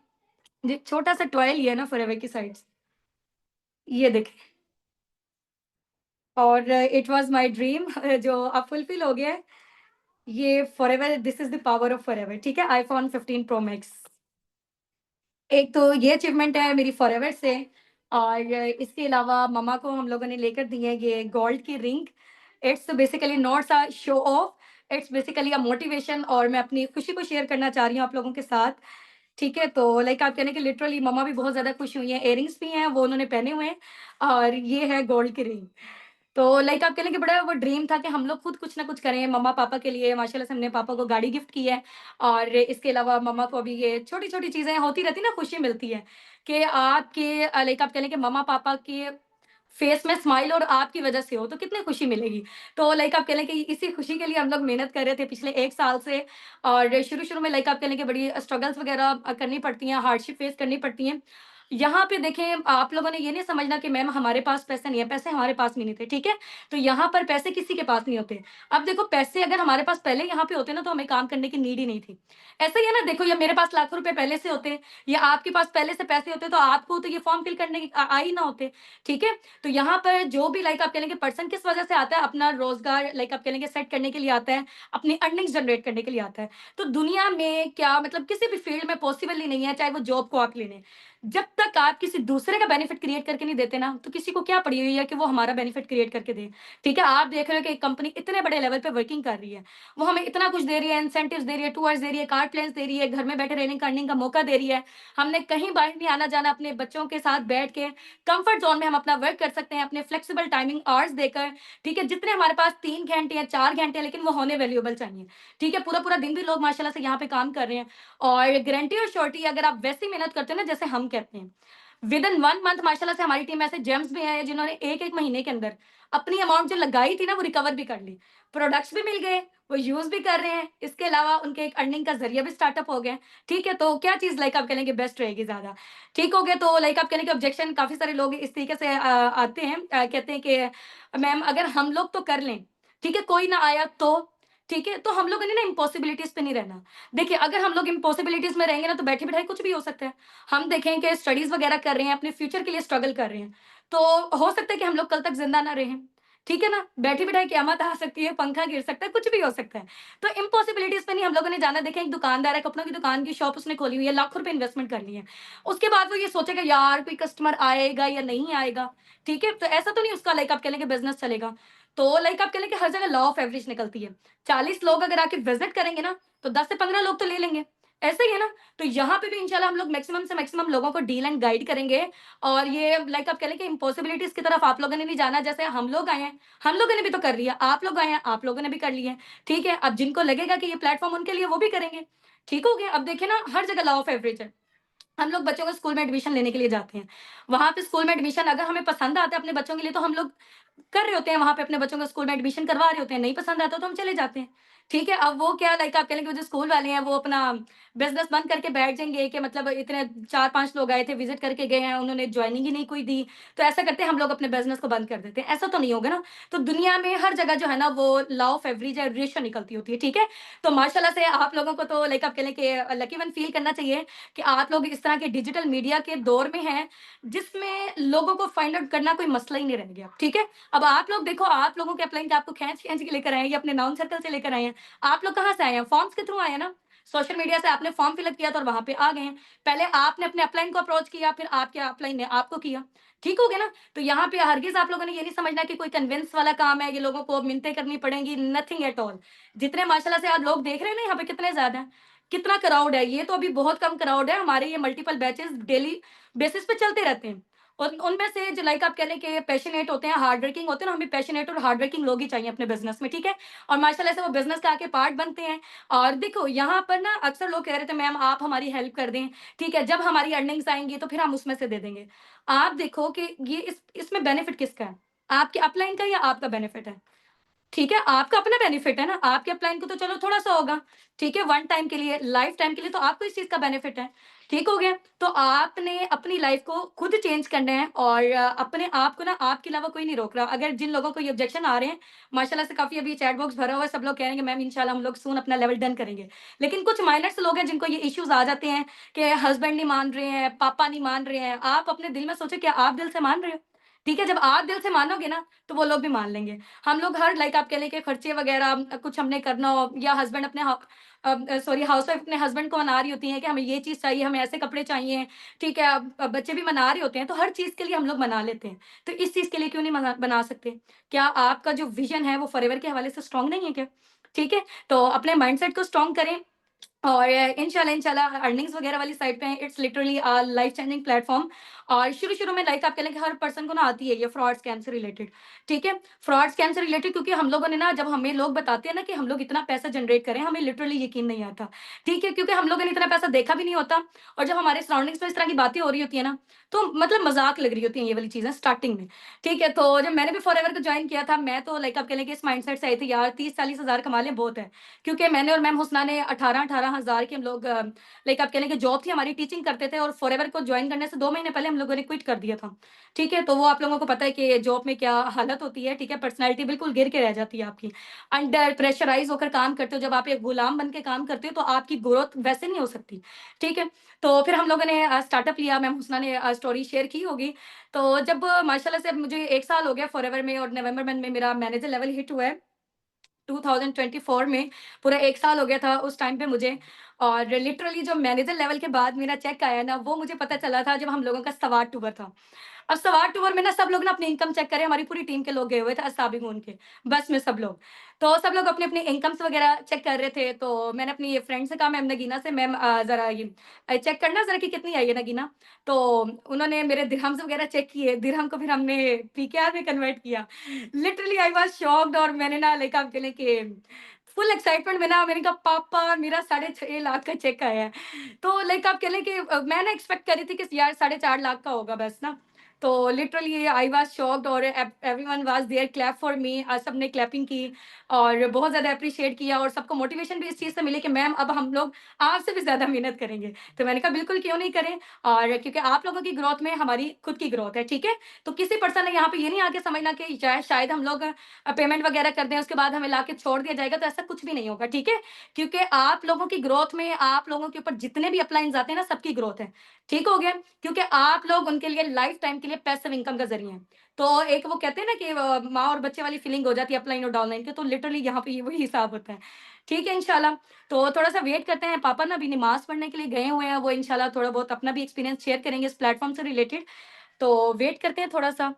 ये छोटा-सा टॉय लिया है ना फॉरएवर की साइड से, ये देखें और इट वाज़ माय ड्रीम जो अब फुलफिल हो गया है। ये forever this is the power of forever, ठीक है? IPhone 15 pro max. एक तो ये अचीवमेंट है मेरी फॉरएवर से और इसके अलावा मम्मा को हम लोगों ने लेकर दी है ये गोल्ड की ring. It's basically not a show off, it's basically a motivation और मैं अपनी खुशी को शेयर करना चाह रही हूँ आप लोगों के साथ। ठीक है? तो लाइक आप कहने कि लिटरली मम्मा भी बहुत ज़्यादा खुश हुई हैं, इयररिंग्स भी हैं, वो उन्होंने पहने हुए हैं और ये है गोल्ड की रिंग। तो लाइक आप कह लें कि बड़ा वो ड्रीम था कि हम लोग खुद कुछ ना कुछ करें मम्मा-पापा के लिए। माशाल्लाह से हमने पापा को गाड़ी गिफ्ट की है और इसके अलावा मम्मा को अभी ये छोटी-छोटी चीज़ें होती रहती है ना, खुशी मिलती है कि आपके लाइक आप कह लें कि मम्मा-पापा के फेस में स्माइल और आपकी वजह से हो, तो कितनी खुशी मिलेगी। तो लाइक आप कह लें कि इसी खुशी के लिए हम लोग मेहनत कर रहे थे पिछले 1 साल से और शुरू-शुरू में लाइक आप कह लें कि बड़ी स्ट्रगल्स वगैरह करनी पड़ती हैं, हार्डशिप फेस करनी पड़ती हैं। यहाँ पे देखें, आप लोगों ने ये नहीं समझना कि मैम हमारे पास पैसे नहीं है, पैसे हमारे पास भी नहीं थे, ठीक है? तो यहाँ पर पैसे किसी के पास नहीं होते। अब देखो, पैसे अगर हमारे पास पहले यहाँ पे होते ना, तो हमें काम करने की नीड ही नहीं थी। ऐसा ही है ना, देखो, या मेरे पास लाखों रुपए पहले से होते या आपके पास पहले से पैसे होते, तो आपको तो ये फॉर्म फिल करने आ ही ना होते, ठीक है? तो यहाँ पर जो भी लाइक आप कह लेंगे पर्सन किस वजह से आता है, अपना रोज़गार लाइक आप कह लेंगे सेट करने के लिए आता है, अपनी अर्निंग्स जनरेट करने के लिए आता है। तो दुनिया में क्या मतलब किसी भी फील्ड में पॉसिबल ही नहीं है, चाहे वो जॉब को आप ले लें। जब तक आप किसी दूसरे का बेनिफिट क्रिएट करके नहीं देते ना, तो किसी को क्या पड़ी हुई है कि वो हमारा बेनिफिट क्रिएट करके दे, ठीक है? आप देख रहे हो कि एक कंपनी इतने बड़े लेवल पे वर्किंग कर रही है, वो हमें इतना कुछ दे रही है, इंसेंटिव्स दे रही है, टूर्स दे रही है, कार प्लेन्स दे रही है, घर में बैठे रहने का अर्निंग का मौका दे रही है। हमने कहीं बाहर नहीं आना-जाना, अपने बच्चों के साथ बैठ के कंफर्ट ज़ोन में हम अपना वर्क कर सकते हैं, अपने फ्लेक्सिबल टाइमिंग आवर्स देकर, ठीक है? जितने हमारे पास 3 घंटे या 4 घंटे हैं, लेकिन वो होने वैल्यूएबल चाहिए, ठीक है? पूरा-पूरा दिन भी लोग माशाल्लाह से यहाँ पे काम कर रहे हैं और गारंटी और श्योरिटी, अगर आप वैसी मेहनत करते हो ना जैसे हम करते हैं, विद इन 1 मंथ माशाल्लाह से हमारी टीम में ऐसे जेम्स भी हैं जिन्होंने 1-1 महीने के अंदर अपनी अमाउंट जो लगाई थी ना, वो रिकवर भी कर ली। प्रोडक्ट्स भी मिल गए, वो यूज़ भी कर रहे हैं, इसके अलावा उनके एक अर्निंग का ज़रिया भी स्टार्टअप हो गया है, ठीक है? तो क्या चीज़ लाइक आप कह लें कि बेस्ट रहेगी ज़्यादा? ठीक हो गया, तो लाइक आप कह लें कि ऑब्जेक्शन काफ़ी सारे लोग इस तरीके से आते हैं, कहते हैं कि मैम अगर हम लोग तो कर लें, ठीक है? कोई ना आया तो? ठीक है? तो हम लोगों ने ना इम्पॉसिबिलिटीज़ पे नहीं रहना। देखिए, अगर हम लोग इम्पॉसिबिलिटीज़ में रहेंगे ना, तो बैठे-बिठाए कुछ भी हो सकता है। हम देखें कि स्टडीज़ वगैरह कर रहे हैं, अपने फ्यूचर के लिए स्ट्रगल कर रहे हैं, तो हो सकता है कि हम लोग कल तक ज़िंदा ना रहें, ठीक है ना? बैठे-बिठाए क़यामत आ सकती है, पंखा गिर सकता है, कुछ भी हो सकता है। तो इम्पॉसिबिलिटीज़ पे नहीं हम लोगों ने जाना। देखें, एक दुकानदार है, कपड़ों की दुकान की शॉप उसने खोली हुई है, लाखों रुपए इन्वेस्टमेंट कर लिए हैं। उसके बाद वो ये सोचेगा, यार कोई कस्टमर आएगा या नहीं आएगा, ठीक है? तो ऐसा तो नहीं उसका लाइक आप कह लें कि बिज़नेस चलेगा। तो लाइक आप कह लें कि हर जगह लॉ ऑफ एवरेज निकलती है। 40 लोग अगर आके विज़िट करेंगे ना, तो 10 से 15 लोग तो ले लेंगे। ऐसा ही है ना? तो यहाँ पे भी इंशाल्लाह हम लोग मैक्सिमम से मैक्सिमम लोगों को डील एंड गाइड करेंगे और ये लाइक आप कह लें कि इम्पॉसिबिलिटीज़ की तरफ आप लोगों ने नहीं जाना। जैसे हम लोग आए हैं, हम लोगों ने भी तो कर लिया, आप लोग आए हैं, आप लोगों ने भी कर लिया है, ठीक है? अब जिनको लगेगा कि ये प्लेटफ़ॉर्म उनके लिए, वो भी करेंगे। ठीक हो गया? अब देखिए ना, हर जगह लॉ ऑफ एवरेज है। हम लोग बच्चों को स्कूल में एडमिशन लेने के लिए जाते हैं। वहाँ पे स्कूल में एडमिशन अगर हमें पसंद आता है अपने बच्चों के लिए, तो हम लोग कर रहे होते हैं, वहाँ पे अपने बच्चों को स्कूल में एडमिशन करवा रहे होते हैं। नहीं पसंद आता तो हम चले जाते हैं। ठीक है? अब वो क्या लाइक आप कह लें कि वो जो स्कूल वाले हैं, वो अपना बिज़नेस बंद करके बैठ जाएँगे कि मतलब इतने 4-5 लोग आए थे, विज़िट करके गए हैं, उन्होंने जॉइनिंग ही नहीं कोई दी, तो ऐसा करते हैं हम लोग अपने बिज़नेस को बंद कर देते हैं। ऐसा तो नहीं होगा ना? तो दुनिया में हर जगह जो है ना, वो लॉ ऑफ एवरेज या रेशियो निकलती होती है। ठीक है? तो माशाल्लाह से आप लोगों को तो लाइक आप कह लें कि लकी वन फ़ील करना चाहिए कि आप लोग इस तरह के डिजिटल मीडिया के दौर में हैं, जिसमें लोगों को फाइंड आउट करना कोई मसला ही नहीं रह गया, ठीक है? अब आप लोग देखो, आप लोगों के अपलाइन आपको खींच-खींच के लेकर आए हैं या अपने नाउन सर्कल से लेकर आए हैं। आप लोग कहाँ से आए हैं? फॉर्म्स के थ्रू आए हैं ना? सोशल मीडिया से आपने फॉर्म फिल अप किया था और वहाँ पे आ गए हैं। पहले आपने अपने अपलाइन को अप्रोच किया, फिर आपके अपलाइन ने आपको किया। ठीक हो गया ना? तो यहाँ पे हरगिज़ आप लोगों ने ये नहीं समझना कि कोई कन्विंस वाला काम है, ये लोगों को मिन्नतें करनी पड़ेंगी, नथिंग एट ऑल। जितने माशाल्लाह से आप लोग देख रहे हैं ना यहाँ पे कितने ज़्यादा हैं, कितना क्राउड है, ये तो अभी बहुत कम क्राउड है। हमारे ये मल्टीपल बैचेज़ डेली बेसिस पे चलते रहते हैं। और उनमें से जो लाइक आप कह लें कि पैशनेट होते हैं, हार्ड वर्किंग होते हैं ना, हमें पैशनेट और हार्ड वर्किंग लोग ही चाहिए अपने बिज़नेस में, ठीक है? और माशाल्लाह से वो बिज़नेस का आके पार्ट बनते हैं। और देखो, यहाँ पर ना अक्सर लोग कह रहे थे, मैम आप हमारी हेल्प कर दें, ठीक है? जब हमारी अर्निंग्स आएँगी तो फिर हम उसमें से दे देंगे। आप देखो कि ये इसमें बेनिफिट किसका है? आपके अपलाइन का या आपका बेनिफिट है? ठीक है, आपका अपना बेनिफिट है ना, आपके अपलाइन को तो चलो थोड़ा-सा होगा, ठीक है, वन टाइम के लिए, लाइफ टाइम के लिए तो आपको इस चीज़ का बेनिफिट है, ठीक हो गया? तो आपने अपनी लाइफ को खुद चेंज करना है और अपने आप को ना, आपके अलावा कोई नहीं रोक रहा। अगर जिन लोगों को ये ऑब्जेक्शन आ रहे हैं, माशाल्लाह से काफ़ी अभी चैट बॉक्स भरा हुआ है, सब लोग कह रहे हैं कि मैम इंशाल्लाह हम लोग सून अपना लेवल डन करेंगे। लेकिन कुछ माइनर्स लोग हैं जिनको ये इश्यूज़ आ जाते हैं कि हस्बैंड नहीं मान रहे हैं, पापा नहीं मान रहे हैं। आप अपने दिल में सोचो, क्या आप दिल से मान रहे हो? ठीक है, जब आप दिल से मानोगे ना, तो वो लोग भी मान लेंगे। हम लोग हर लाइक आप कह लें कि खर्चे वगैरह कुछ हमने करना हो या हस्बैंड अपने सॉरी हाउसवाइफ अपने हस्बैंड को मना रही होती हैं कि हमें ये चीज़ चाहिए, हमें ऐसे कपड़े चाहिए, ठीक है? अब बच्चे भी मना रहे होते हैं, तो हर चीज़ के लिए हम लोग मना लेते हैं। तो इस चीज़ के लिए क्यों नहीं बना सकते? क्या आपका जो विज़न है वो फॉरएवर के हवाले से स्ट्रॉन्ग नहीं है क्या? ठीक है? तो अपने माइंडसेट को स्ट्रॉन्ग करें और इंशाल्लाह इंशाल्लाह अर्निंग्स वगैरह वाली साइड पे है, it's literally life changing platform. और शुरू-शुरू में लाइक आप कह लें कि हर पर्सन को ना आती है ये फ्रॉड स्कैम से रिलेटेड, ठीक है? फ्रॉड स्कैम से रिलेटेड क्योंकि हम लोगों ने ना जब हमें लोग बताते हैं ना कि हम लोग इतना पैसा जनरेट करें, हमें लिटरली यकीन नहीं आता, ठीक है? क्योंकि हम लोगों ने इतना पैसा देखा भी नहीं होता और जब हमारे सराउंडिंग्स में इस तरह की बातें हो रही होती है ना, तो मतलब मज़ाक लग रही होती है ये वाली चीज़ें स्टार्टिंग में, ठीक है? तो जब मैंने भी फॉरएवर को जॉइन किया था, मैं तो लाइक आप कह लें कि इस माइंडसेट से आई थी यार 30-40 हज़ार कमा लें बहुत है। क्योंकि मैंने और मैम हुस्ना ने 18-18 हज़ार के हम लोग लाइक आप कह लें कि जॉब थी हमारी टीचिंग करते थे और फॉरएवर को जॉइन करने से 2 महीने पहले हम लोगों ने क्विट कर दिया था। ठीक है? तो वो आप लोगों को पता है कि जॉब में क्या हालत होती है, ठीक है? पर्सनैलिटी बिल्कुल गिर के रह जाती है आपकी। अंडर प्रेशराइज़ होकर काम करते हो, जब आप एक गुलाम बन के काम करते हो तो आपकी ग्रोथ वैसे नहीं हो सकती। ठीक है? तो फिर हम लोगों ने स्टार्टअप लिया, मैम हुस्ना ने स्टोरी शेयर की होगी। तो जब माशाल्लाह से अब मुझे 1 साल हो गया फॉरएवर में और नवंबर मंथ में मेरा मैनेजर लेवल हिट हुआ है। 2024 में पूरा 1 साल हो गया था उस टाइम पे मुझे और लिटरली जो मैनेजर लेवल के बाद मेरा चेक आया ना, वो मुझे पता चला था जब हम लोगों का सवार टूर था। अब सवार टूर में ना सब लोग ना अपनी इनकम चेक करें, हमारी पूरी टीम के लोग गए हुए थे असाबिगून के, बस में सब लोग। तो सब लोग अपनी-अपनी इनकम्स वगैरह चेक कर रहे थे, तो मैंने अपनी फ्रेंड से कहा मैम नगीना से मैम ज़रा ये चेक करना ज़रा कि कितनी आई है नगीना। तो उन्होंने मेरे दिरहम्स वगैरह चेक किए, दिरहम को फिर हमने पीकेआर में कन्वर्ट किया। लिटरली आई वाज़ शॉक्ड और मैंने ना लाइक आप कह लें कि फुल एक्साइटमेंट में ना मैंने कहा पापा मेरा 6.5 लाख का चेक आया है। तो लाइक आप कह लें कि मैं ना एक्सपेक्ट कर रही थी कि यार 4.5 लाख का होगा बस ना। तो लिटरली आई वाज़ शॉक्ड और everyone was there clap for me सबने क्लैपिंग की और बहुत ज़्यादा एप्रिशिएट किया और सबको मोटिवेशन भी इस चीज़ से मिली कि मैम अब हम लोग आपसे भी ज़्यादा मेहनत करेंगे। तो मैंने कहा बिल्कुल क्यों नहीं करें और क्योंकि आप लोगों की ग्रोथ में हमारी खुद की ग्रोथ है, ठीक है? तो किसी पर्सन ने यहाँ पे ये नहीं आके समझना कि शायद हम लोग पेमेंट वगैरह कर दें, उसके बाद हमें लाके छोड़ दिया जाएगा, तो ऐसा कुछ भी नहीं होगा, ठीक है? क्योंकि आप लोगों की ग्रोथ में आप लोगों के ऊपर जितने भी अपलाइन्स आते हैं ना, सबकी ग्रोथ है। ठीक हो गया? क्योंकि आप लोग उनके लिए लाइफ टाइम के लिए पैसिव इनकम का ज़रिया हैं। तो एक वो कहते हैं ना कि माँ और बच्चे वाली फीलिंग हो जाती है अपलाइन और डाउनलाइन की, तो लिटरली यहाँ पे ये वही हिसाब होता है। ठीक है इंशाल्लाह, तो थोड़ा-सा वेट करते हैं, पापा ना अभी नमाज़ पढ़ने के लिए गए हुए हैं, वो इंशाल्लाह थोड़ा बहुत अपना भी एक्सपीरियंस शेयर करेंगे इस प्लेटफ़ॉर्म से रिलेटेड, तो वेट करते हैं थोड़ा-सा।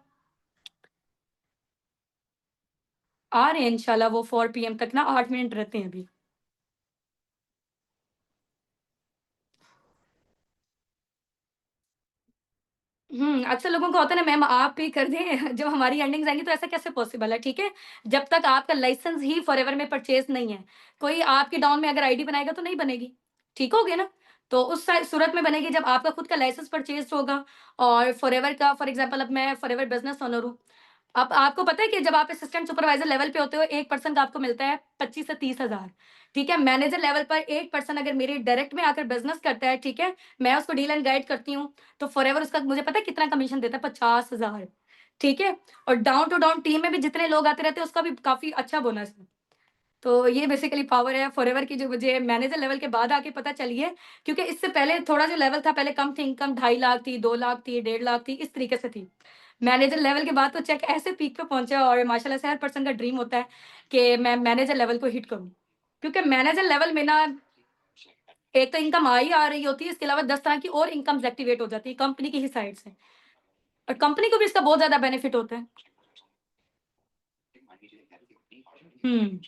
आ रहे हैं इंशाल्लाह वो 4 पीएम तक ना 8 मिनट रहते हैं अभी। अक्सर लोगों का होता है ना मैम आप पे कर दें जब हमारी अर्निंग्स आएँगी तो ऐसा कैसे पॉसिबल है, ठीक है? जब तक आपका लाइसेंस ही फॉरएवर में परचेज़ नहीं है, कोई आपके डाउन में अगर आईडी बनाएगा तो नहीं बनेगी, ठीक हो गया ना? तो उस सूरत में बनेगी जब आपका खुद का लाइसेंस परचेज़्ड होगा और फॉरएवर का फॉर एग्ज़ाम्पल अब मैं फॉरएवर बिज़नेस ओनर हूँ। अब आपको पता है कि जब आप असिस्टेंट सुपरवाइज़र लेवल पे होते हो, 1 पर्सन का आपको मिलता है 25 से 30,000 ठीक है? मैनेजर लेवल पर 1 पर्सन अगर मेरे डायरेक्ट में आकर बिज़नेस करता है, ठीक है? मैं उसको डील एंड गाइड करती हूँ, तो फॉरएवर उसका मुझे पता है कितना कमीशन देता है 50,000 ठीक है? और डाउन टू डाउन टीम में भी जितने लोग आते रहते हैं उसका भी काफ़ी अच्छा बोनस है। तो ये बेसिकली पावर है फॉरएवर की जो मुझे मैनेजर लेवल के बाद आके पता चली है, क्योंकि इससे पहले थोड़ा जो लेवल था पहले कम थी इनकम 2.5 लाख थी, 2 लाख थी, 1.5 लाख थी, इस तरीके से थी। मैनेजर लेवल के बाद तो चेक ऐसे पीक पे पहुँचा और माशाल्लाह से हर पर्सन का ड्रीम होता है कि मैं मैनेजर लेवल को हिट करूँ। क्योंकि मैनेजर लेवल में ना एक तो इनकम आ रही होती है, इसके अलावा 10 तरह की और इनकम्स एक्टिवेट हो जाती है कंपनी की ही साइड से और कंपनी को भी इसका बहुत ज़्यादा बेनिफिट होता है। हुँ।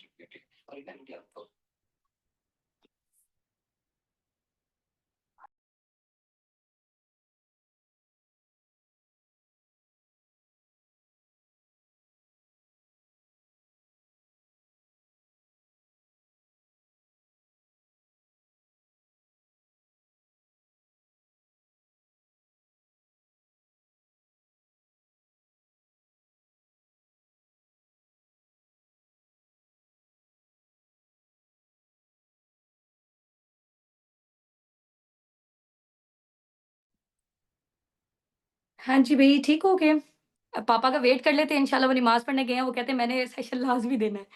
हाँ जी, भई ठीक हो गए। अब पापा का वेट कर लेते हैं इंशाल्लाह वो नमाज़ पढ़ने गए हैं, वो कहते हैं मैंने सेशन लाज़मी देना है।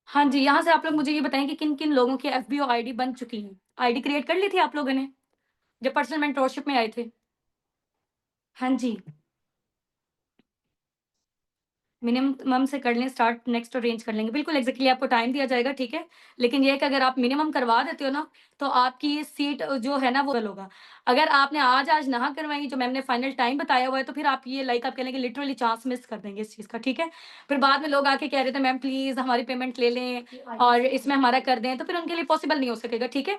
हाँ जी, यहाँ से आप लोग मुझे ये बताएँ कि किन-किन लोगों की एफबीओ आईडी बन चुकी है? आईडी क्रिएट कर ली थी आप लोगों ने, जब पर्सनल मेंटोरशिप में आए थे? हाँ जी, मिनिमम से कर लें स्टार्ट, नेक्स्ट अरेंज कर लेंगे। बिल्कुल एग्ज़ैक्टली आपको टाइम दिया जाएगा, ठीक है? लेकिन ये है कि अगर आप मिनिमम करवा देते हो ना, तो आपकी ये सीट जो है ना वो फ़िल होगा। अगर आपने आज ना करवाई, जो मैम ने फाइनल टाइम बताया हुआ है, तो फिर आप ये लाइक आप कह लें कि लिटरली चांस मिस कर देंगे इस चीज़ का, ठीक है? फिर बाद में लोग आके कह रहे थे, "मैम प्लीज़ हमारी पेमेंट ले लें और इसमें हमारा कर दें।" तो फिर उनके लिए पॉसिबल नहीं हो सकेगा, ठीक है?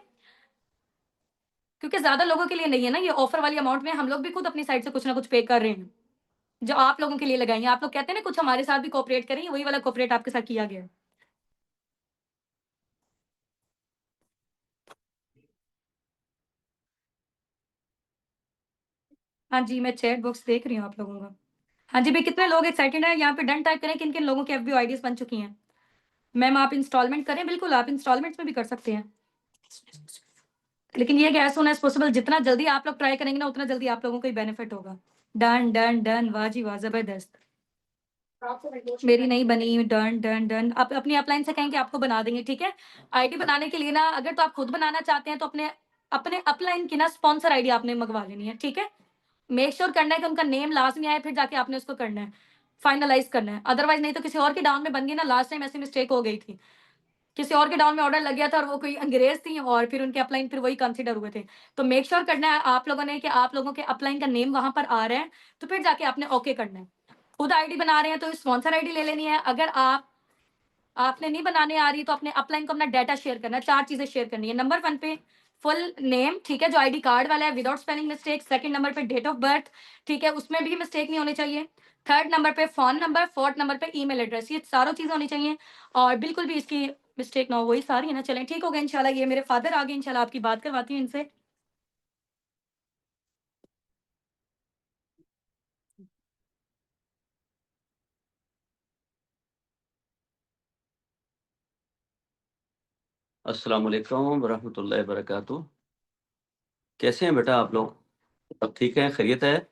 क्योंकि ज़्यादा लोगों के लिए नहीं है ना ये ऑफ़र वाली अमाउंट में, हम लोग भी खुद अपनी साइड से कुछ ना कुछ पे कर रहे हैं, जो आप लोगों के लिए लगाई हैं। आप लोग कहते हैं ना कुछ हमारे साथ भी कोऑपरेट करें, वही वाला कोऑपरेट आपके साथ किया गया है। हाँ जी, मैं चैट बॉक्स देख रही हूँ आप लोगों का। हाँ जी, भई कितने लोग एक्साइटेड हैं? यहाँ पे डन टाइप करें, किन-किन लोगों की एफबीओ आईडीज़ बन चुकी हैं। मैम आप इंस्टॉलमेंट करें, बिल्कुल आप इंस्टॉलमेंट्स में भी कर सकते हैं। लेकिन ये है कि एज़ सून एज़ पॉसिबल जितना जल्दी आप लोग ट्राई करेंगे ना, उतना जल्दी आप लोगों को ही बेनिफिट होगा। डन, डन, डन, वाह जी वाह! ज़बरदस्त। मेरी नहीं बनी, डन, डन, डन। आप अपनी अपलाइन से कहें कि आपको बना देंगे, ठीक है? आईडी बनाने के लिए ना अगर तो आप खुद बनाना चाहते हैं, तो अपने अपने अपलाइन की ना स्पॉन्सर आईडी आपने मँगवा लेनी है, ठीक है? मेक श्योर करना है कि उनका नेम लाज़मी आए, फिर जाके आपने उसको करना है, फाइनलाइज़ करना है। अदरवाइज़ नहीं तो किसी और के डाउन में बन गई ना, लास्ट टाइम ऐसी मिस्टेक हो गई थी। किसी और के डाउन में ऑर्डर लग गया था और वो कोई अंग्रेज़ थी और फिर उनके अपलाइन फिर वही कंसीडर हुए थे। तो मेक श्योर करना है आप लोगों ने कि आप लोगों के अपलाइन का नेम वहाँ पर आ रहा है, तो फिर जाके आपने ओके करना है। खुद आईडी बना रहे हैं तो स्पॉन्सर आईडी ले लेनी है। अगर आपने नहीं बनाने आ रही तो अपने अपलाइन को अपना डाटा शेयर करना है, 4 चीज़ें शेयर करनी है। नंबर 1 पे फुल नेम, ठीक है, जो आईडी कार्ड वाला है without spelling mistake. Second number पे डेट ऑफ बर्थ, ठीक है, उसमें भी मिस्टेक नहीं होनी चाहिए। थर्ड नंबर पे फ़ोन नंबर, फोर्थ नंबर पे ईमेल एड्रेस, ये चारों चीज़ें होनी चाहिए और बिल्कुल भी इसकी मिस्टेक ना हो। वही सारी है ना, चलें ठीक हो गया इंशाल्लाह। ये मेरे फादर आ गए, इंशाल्लाह आपकी बात करवाती हूँ इनसे। अस्सलाम वालेकुम वरहमतुल्लाहि वबरकातुहू। कैसे हैं बेटा आप लोग? सब ठीक हैं, खैरियत है?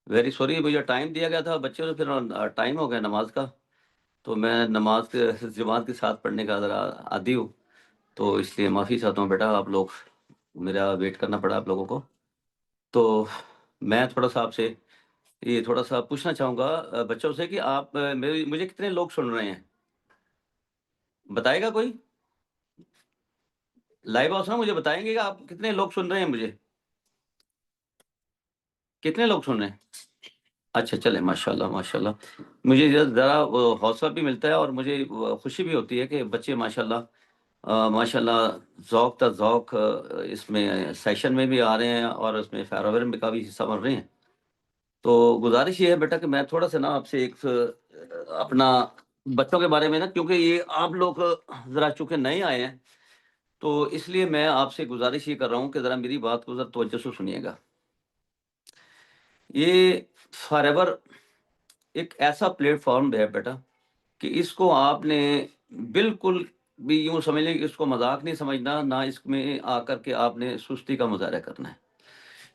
वेरी सॉरी, मुझे टाइम दिया गया था बच्चों से, फिर टाइम हो गया नमाज का। तो मैं नमाज के जमात के साथ पढ़ने का ज़रा आदी हूँ, तो इसलिए माफ़ी चाहता हूँ बेटा, आप लोग मेरा वेट करना पड़ा आप लोगों को। तो मैं थोड़ा-सा आपसे ये थोड़ा-सा पूछना चाहूँगा बच्चों से कि आप मेरी मुझे कितने लोग सुन रहे हैं? बताएगा कोई? लाइव हाउस ना मुझे बताएँगे कि आप कितने लोग सुन रहे हैं मुझे? कितने लोग सुन रहे हैं? अच्छा, चलें माशाल्लाह, माशाल्लाह। मुझे ज़रा वो हौसला भी मिलता है और मुझे खुशी भी होती है कि बच्चे माशाल्लाह माशाल्लाह ज़ौक़ इसमें सेशन में भी आ रहे हैं और उसमें फेयरवेल में का भी हिस्सा बन रहे हैं। तो गुज़ारिश ये है बेटा कि मैं थोड़ा-सा ना आपसे एक अपना बच्चों के बारे में ना, क्योंकि ये आप लोग ज़रा चूँकि नए आए हैं, तो इसलिए मैं आपसे गुज़ारिश ये कर रहा हूँ कि ज़रा मेरी बात को ज़रा तवज्जो से सुनिएगा। ये फॉरएवर एक ऐसा प्लेटफ़ॉर्म है बेटा कि इसको आपने बिल्कुल भी यूँ समझ लें कि इसको मज़ाक नहीं समझना, ना इसमें आकर के आपने सुस्ती का मुज़ाहरा करना है।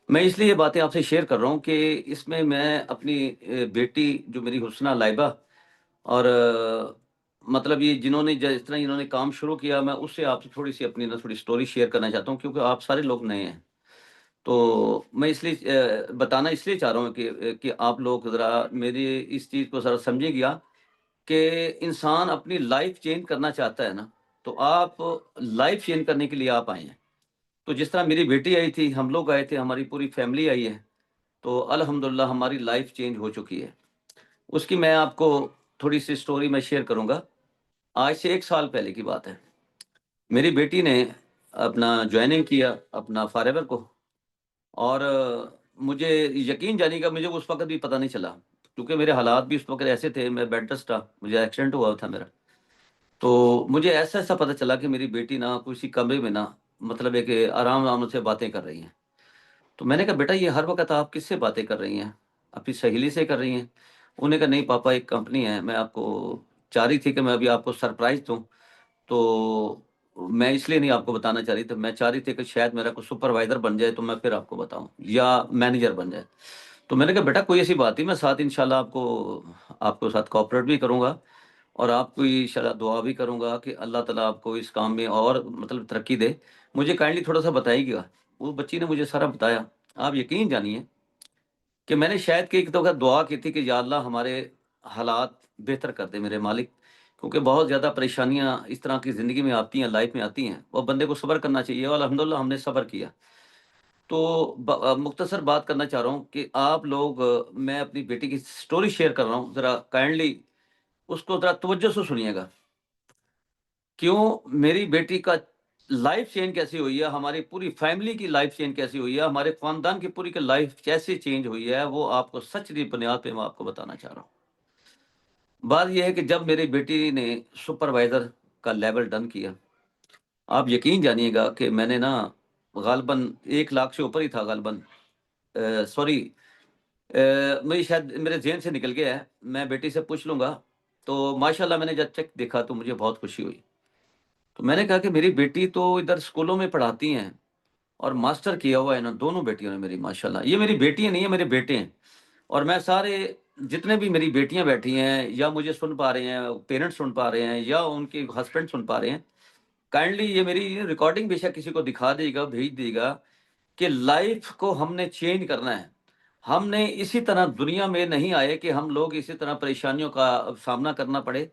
मैं इसलिए ये बातें आपसे शेयर कर रहा हूँ कि इसमें मैं अपनी बेटी जो मेरी हुस्ना लाइबा और मतलब ये जिन्होंने जिस तरह इन्होंने काम शुरू किया, मैं उससे आपसे थोड़ी-सी अपनी ना थोड़ी स्टोरी शेयर करना चाहता हूँ, क्योंकि आप सारे लोग नए हैं। तो मैं इसलिए बताना इसलिए चाह रहा हूँ कि आप लोग ज़रा मेरी इस चीज़ को ज़रा समझिएगा कि इंसान अपनी लाइफ़ चेंज करना चाहता है ना, तो आप लाइफ़ चेंज करने के लिए आप आए हैं। तो जिस तरह मेरी बेटी आई थी, हम लोग आए थे, हमारी पूरी फैमिली आई है, तो अल्हम्दुलिल्लाह हमारी लाइफ़ चेंज हो चुकी है। उसकी मैं आपको थोड़ी-सी स्टोरी मैं शेयर करूँगा। आज से 1 साल पहले की बात है। मेरी बेटी ने अपना जॉइनिंग किया अपना फॉरएवर को, और मुझे यकीन जानिएगा मुझे उस वक़्त भी पता नहीं चला, क्योंकि मेरे हालात भी उस वक़्त ऐसे थे, मैं बेड रेस्ट था, मुझे एक्सीडेंट हुआ था मेरा। तो मुझे ऐसा-ऐसा पता चला कि मेरी बेटी ना किसी कमरे में ना मतलब है कि आराम-आराम से बातें कर रही हैं। तो मैंने कहा, बेटा ये हर वक़्त आप किससे बातें कर रही हैं? अपनी सहेली से कर रही हैं? उन्होंने कहा, नहीं पापा एक कंपनी है, मैं आपको चाह रही थी कि मैं अभी आपको सरप्राइज़ दूँ, तो मैं इसलिए नहीं आपको बताना चाह रही थी, मैं चाह रही थी कि शायद मेरा कोई सुपरवाइज़र बन जाए तो मैं फिर आपको बताऊँ या मैनेजर बन जाए। तो मैंने कहा, बेटा कोई ऐसी बात नहीं, मैं साथ इंशाल्लाह आपको आपके साथ कोऑपरेट भी करूँगा और आपको इंशाल्लाह दुआ भी करूँगा कि अल्लाह ताला आपको इस काम में और मतलब तरक्की दे। मुझे काइंडली थोड़ा-सा बताइएगा। वो बच्ची ने मुझे सारा बताया। आप यकीन जानिए कि मैंने शायद कि एक दफ़ा दुआ की थी कि या अल्लाह हमारे हालात बेहतर कर दे मेरे मालिक, क्योंकि बहुत ज़्यादा परेशानियाँ इस तरह की ज़िंदगी में आती हैं, लाइफ़ में आती हैं और बंदे को सब्र करना चाहिए और अल्हम्दुलिल्लाह हमने सब्र किया। तो मुख्तसर बात करना चाह रहा हूँ कि आप लोग मैं अपनी बेटी की स्टोरी शेयर कर रहा हूँ, ज़रा काइंडली उसको ज़रा तवज्जो से सुनिएगा। क्यों मेरी बेटी का लाइफ़ चेंज कैसे हुई है, हमारी पूरी फैमिली की लाइफ़ चेंज कैसे हुई है, हमारे ख़ानदान की पूरी की लाइफ़ कैसे चेंज हुई है, वो आपको सच की बुनियाद पे मैं आपको बताना चाह रहा हूँ। बात ये है कि जब मेरी बेटी ने सुपरवाइज़र का लेवल डन किया, आप यकीन जानिएगा कि मैंने ना ग़ालिबन 1 लाख से ऊपर ही था ग़ालिबन सॉरी मेरी शायद मेरे ज़हन से निकल गया है, मैं बेटी से पूछ लूँगा। तो माशाल्लाह मैंने जब चेक देखा तो मुझे बहुत खुशी हुई। तो मैंने कहा कि मेरी बेटी तो इधर स्कूलों में पढ़ाती हैं और मास्टर किया हुआ है ना दोनों बेटियों ने मेरी माशाल्लाह। ये मेरी बेटियाँ नहीं है, मेरे बेटे हैं। और मैं सारे जितने भी मेरी बेटियाँ बैठी हैं या मुझे सुन पा रहे हैं, पेरेंट्स सुन पा रहे हैं या उनके हस्बैंड सुन पा रहे हैं, काइंडली ये मेरी रिकॉर्डिंग बेशक किसी को दिखा देगा, भेज देगा कि लाइफ़ को हमने चेंज करना है। हमने इसी तरह दुनिया में नहीं आए कि हम लोग इसी तरह परेशानियों का सामना करना पड़े,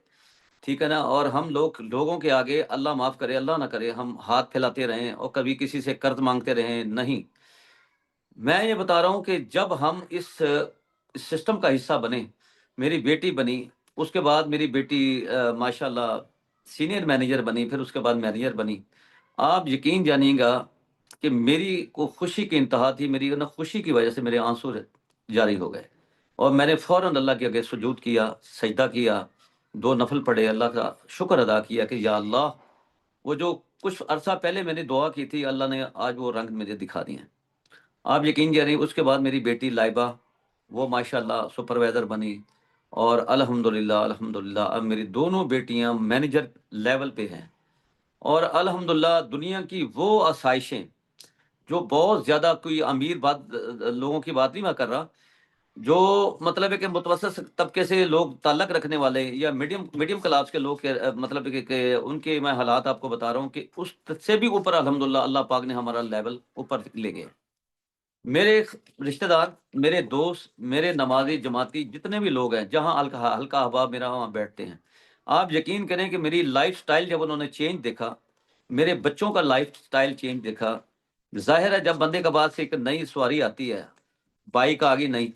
ठीक है ना? और हम लोग लोगों के आगे अल्लाह माफ़ करे, अल्लाह ना करे हम हाथ फैलाते रहें और कभी किसी से कर्ज़ माँगते रहें, नहीं। मैं ये बता रहा हूँ कि जब हम इस सिस्टम का हिस्सा बने, मेरी बेटी बनी, उसके बाद मेरी बेटी माशाल्लाह सीनियर मैनेजर बनी, फिर उसके बाद मैनेजर बनी। आप यकीन जानिएगा कि मेरी को खुशी की इंतहा थी, मेरी ना खुशी की वजह से मेरे आँसू जारी हो गए और मैंने फ़ौरन अल्लाह के आगे सुजूद किया, सजदा किया, 2 नफ़ल पढ़े, अल्लाह का शुक्र अदा किया कि या अल्लाह, वो जो कुछ अरसा पहले मैंने दुआ की थी, अल्लाह ने आज वो रंग मुझे दिखा दिए हैं। आप यकीन जानिए उसके बाद मेरी बेटी लाइबा, वो माशाल्लाह सुपरवाइज़र बनी और अल्हम्दुलिल्लाह, अल्हम्दुलिल्लाह अब मेरी दोनों बेटियाँ मैनेजर लेवल पे हैं और अल्हम्दुलिल्लाह दुनिया की वो आसाइशें, जो बहुत ज़्यादा कोई अमीर लोगों की बात नहीं मैं कर रहा, जो मतलब है कि मुतवस्सित तबके से लोग ताल्लुक़ रखने वाले या मीडियम मीडियम क्लास के लोग के मतलब कि उनके मैं हालात आपको बता रहा हूँ कि उससे भी ऊपर अल्हम्दुलिल्लाह अल्लाह पाक ने हमारा लेवल ऊपर ले गए। मेरे रिश्तेदार, मेरे दोस्त, मेरे नमाज़ी जमाती जितने भी लोग हैं, जहाँ हल्का हल्का अहबाब मेरा वहाँ बैठते हैं। आप यकीन करें कि मेरी लाइफ़स्टाइल जब उन्होंने चेंज देखा, मेरे बच्चों का लाइफ़स्टाइल चेंज देखा, ज़ाहिर है जब बंदे के पास एक नई सवारी आती है, बाइक आ गई नई,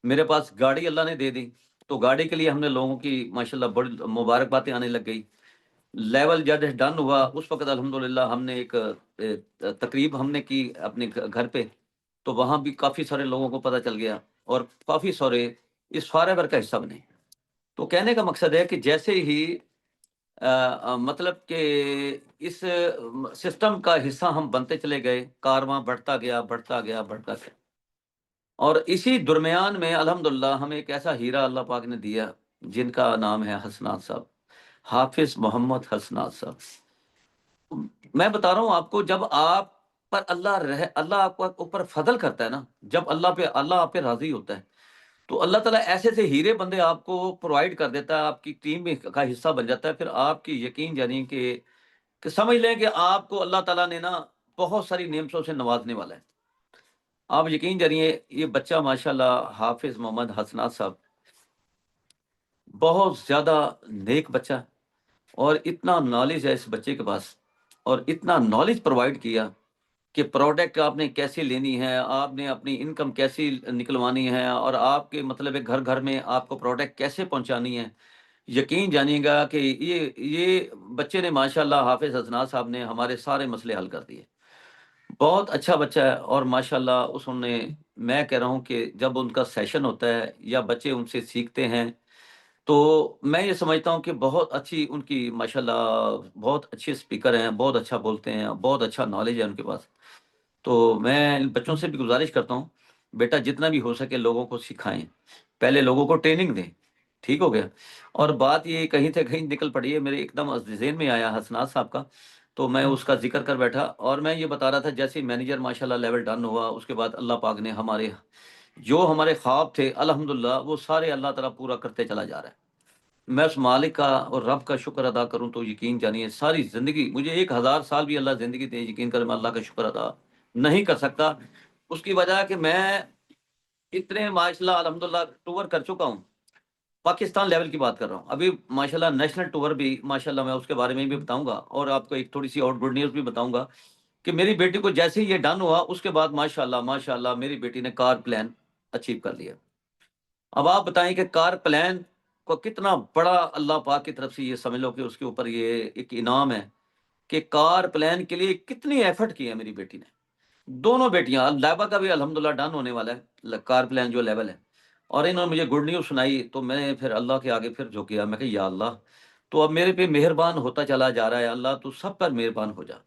मेरे पास गाड़ी अल्लाह ने दे दी, तो गाड़ी के लिए हमने लोगों की माशाल्लाह बड़ी मुबारकबादें आने लग गई। लेवल जब डन हुआ, उस वक़्त अल्हम्दुलिल्लाह हमने एक तकरीब हमने की अपने घर पे, तो वहाँ भी काफ़ी सारे लोगों को पता चल गया और काफ़ी सारे इस फॉरएवर का हिस्सा बने। तो कहने का मकसद है कि जैसे ही मतलब कि इस सिस्टम का हिस्सा हम बनते चले गए, कारवां बढ़ता गया, बढ़ता गया, बढ़ता गया और इसी दरमियान में अल्हम्दुलिल्लाह हमें एक ऐसा हीरा अल्लाह पाक ने दिया, जिनका नाम है हसनात साहब, हाफ़िज़ मोहम्मद हसनात साहब। मैं बता रहा हूँ आपको जब आप पर अल्लाह आपको ऊपर फ़ज़ल करता है ना, जब अल्लाह आप पे राज़ी होता है, तो अल्लाह ताला ऐसे-ऐसे हीरे बंदे आपको प्रोवाइड कर देता है, आपकी टीम में का हिस्सा बन जाता है, फिर आपकी यकीन जानिए कि समझ लें कि आपको अल्लाह ताला ने ना बहुत सारी नेमतों से नवाज़ने वाला है। आप यकीन जानिए ये बच्चा माशाल्लाह हाफ़िज़ मोहम्मद हसनात साहब, बहुत ज़्यादा नेक बच्चा है और इतना नॉलेज है इस बच्चे के पास और इतना नॉलेज प्रोवाइड किया कि प्रोडक्ट आपने कैसे लेनी है, आपने अपनी इनकम कैसी निकलवानी है और आपके मतलब है घर-घर में आपको प्रोडक्ट कैसे पहुँचानी है। यकीन जानिएगा कि ये बच्चे ने माशाल्लाह हाफ़िज़ हसनात साहब ने हमारे सारे मसले हल कर दिए। बहुत अच्छा बच्चा है और माशाल्लाह उसने मैं कह रहा हूँ कि जब उनका सेशन होता है या बच्चे उनसे सीखते हैं, तो मैं ये समझता हूँ कि बहुत अच्छी उनकी माशाल्लाह बहुत अच्छे स्पीकर हैं, बहुत अच्छा बोलते हैं, बहुत अच्छा नॉलेज है उनके पास। तो मैं इन बच्चों से भी गुज़ारिश करता हूँ, बेटा जितना भी हो सके लोगों को सिखाएँ। पहले लोगों को ट्रेनिंग दें, ठीक हो गया? और बात ये कहीं से कहीं निकल पड़ी है, मेरे एकदम ज़हन में आया हसनात साहब का, तो मैं उसका ज़िक्र कर बैठा और मैं ये बता रहा था जैसे ही मैनेजर माशाल्लाह लेवल डन हुआ, उसके बाद अल्लाह पाक ने जो हमारे ख्वाब थे अल्हम्दुलिल्लाह वो सारे अल्लाह ताला पूरा करते चला जा रहा है। मैं उस मालिक का और रब का शुक्र अदा करूं तो यकीन जानिए सारी ज़िंदगी, मुझे 1000 साल भी अल्लाह ज़िंदगी दे, यकीन करें मैं अल्लाह का शुक्र अदा नहीं कर सकता। उसकी वजह है कि मैं इतने माशाल्लाह अल्हम्दुलिल्लाह टूर कर चुका हूँ। पाकिस्तान लेवल की बात कर रहा हूँ। अभी माशाल्लाह नेशनल टूर भी माशाल्लाह मैं उसके बारे में भी बताऊँगा और आपको एक थोड़ी-सी और गुड न्यूज़ भी बताऊँगा कि मेरी बेटी को जैसे ही ये डन हुआ, उसके बाद माशाल्लाह माशाल्लाह मेरी बेटी ने कार प्लान अचीव कर लिया। अब आप बताएँ कि कार प्लान को कितना बड़ा अल्लाह पाक की तरफ से ये समझ लो कि उसके ऊपर ये एक इनाम है कि कार प्लान के लिए कितनी एफर्ट की है मेरी बेटी ने। दोनों बेटियाँ, लैबा का भी अल्हम्दुलिल्लाह डन होने वाला है, कार प्लान जो लेवल है। और इन्होंने मुझे गुड न्यूज़ सुनाई तो मैं फिर अल्लाह के आगे फिर झुक गया। मैं कहा या अल्लाह, तो अब मेरे पे मेहरबान होता चला जा रहा है। अल्लाह तू सब पर मेहरबान हो जा।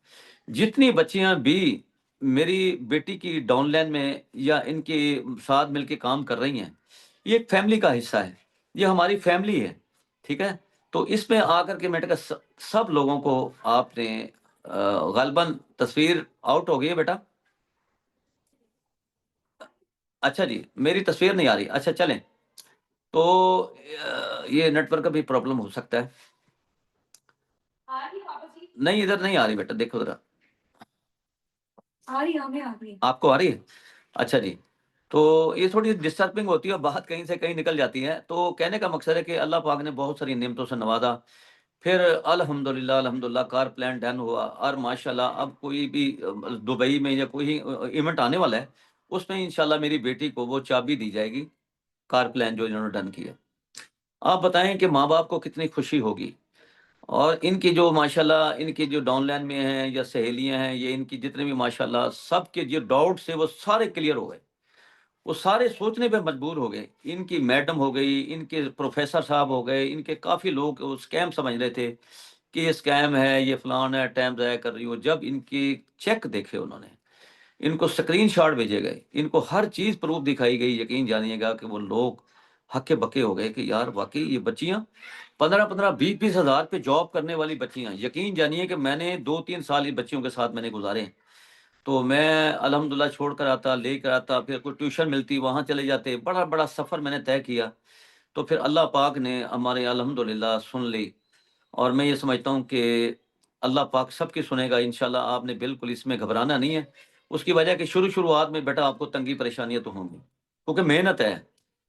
जितनी बच्चियाँ भी मेरी बेटी की डाउनलाइन में या इनके साथ मिलके काम कर रही हैं, ये एक फैमिली का हिस्सा है। ये हमारी फैमिली है, ठीक है? तो इसमें आकर के मैंने कहा सब लोगों को आपने ग़ालिबन तस्वीर आउट हो गई है बेटा? अच्छा जी, मेरी तस्वीर नहीं आ रही। अच्छा चलें, तो ये नेटवर्क का भी प्रॉब्लम हो सकता है। आ रही है पापा जी? नहीं, इधर नहीं आ रही बेटा, देखो ज़रा। आ रही है, हमें आ रही है। आपको आ रही है? अच्छा जी। तो ये थोड़ी डिस्टर्बिंग होती है, बात कहीं से कहीं निकल जाती है। तो कहने का मकसद है कि अल्लाह पाक ने बहुत सारी नेमतों से नवाज़ा। फिर अल्हम्दुलिल्लाह अल्हम्दुलिल्लाह कार प्लान डन हुआ और माशाल्लाह अब कोई भी दुबई में या कोई इवेंट आने वाला है, उसमें इंशाल्लाह मेरी बेटी को वो चाबी दी जाएगी, कार प्लान जो इन्होंने डन किया। आप बताएँ कि माँ-बाप को कितनी खुशी होगी। और इनकी जो माशाल्लाह इनकी जो डाउनलाइन में हैं या सहेलियाँ हैं, ये इनकी जितने भी माशाल्लाह सबके जो डाउट्स थे वो सारे क्लियर हो गए। वो सारे सोचने पे मजबूर हो गए। इनकी मैडम हो गई, इनके प्रोफ़ेसर साहब हो गए, इनके काफ़ी लोग वो स्कैम समझ रहे थे कि ये स्कैम है, ये फलान है, टाइम ज़ाया कर रही हो। जब इनके चेक देखे उन्होंने, इनको स्क्रीनशॉट भेजे गए, इनको हर चीज़ प्रूफ़ दिखाई गई, यकीन जानिएगा कि वो लोग हक्के-बक्के हो गए कि यार वाक़ई ये बच्चियाँ 15-15, 20-20 हज़ार पे जॉब करने वाली बच्चियाँ, यकीन जानिए कि मैंने 2-3 साल इन बच्चियों के साथ मैंने गुज़ारे हैं। तो मैं अल्हम्दुलिल्लाह छोड़ कर आता, लेकर आता, फिर कोई ट्यूशन मिलती, वहाँ चले जाते। बड़ा-बड़ा सफ़र मैंने तय किया। तो फिर अल्लाह पाक ने हमारे अल्हम्दुलिल्लाह सुन ली और मैं ये समझता हूँ कि अल्लाह पाक सबकी सुनेगा इंशाल्लाह। आपने बिल्कुल इसमें घबराना नहीं है। उसकी वजह है कि शुरुआत में बेटा आपको तंगी परेशानियाँ तो होंगी, क्योंकि मेहनत है।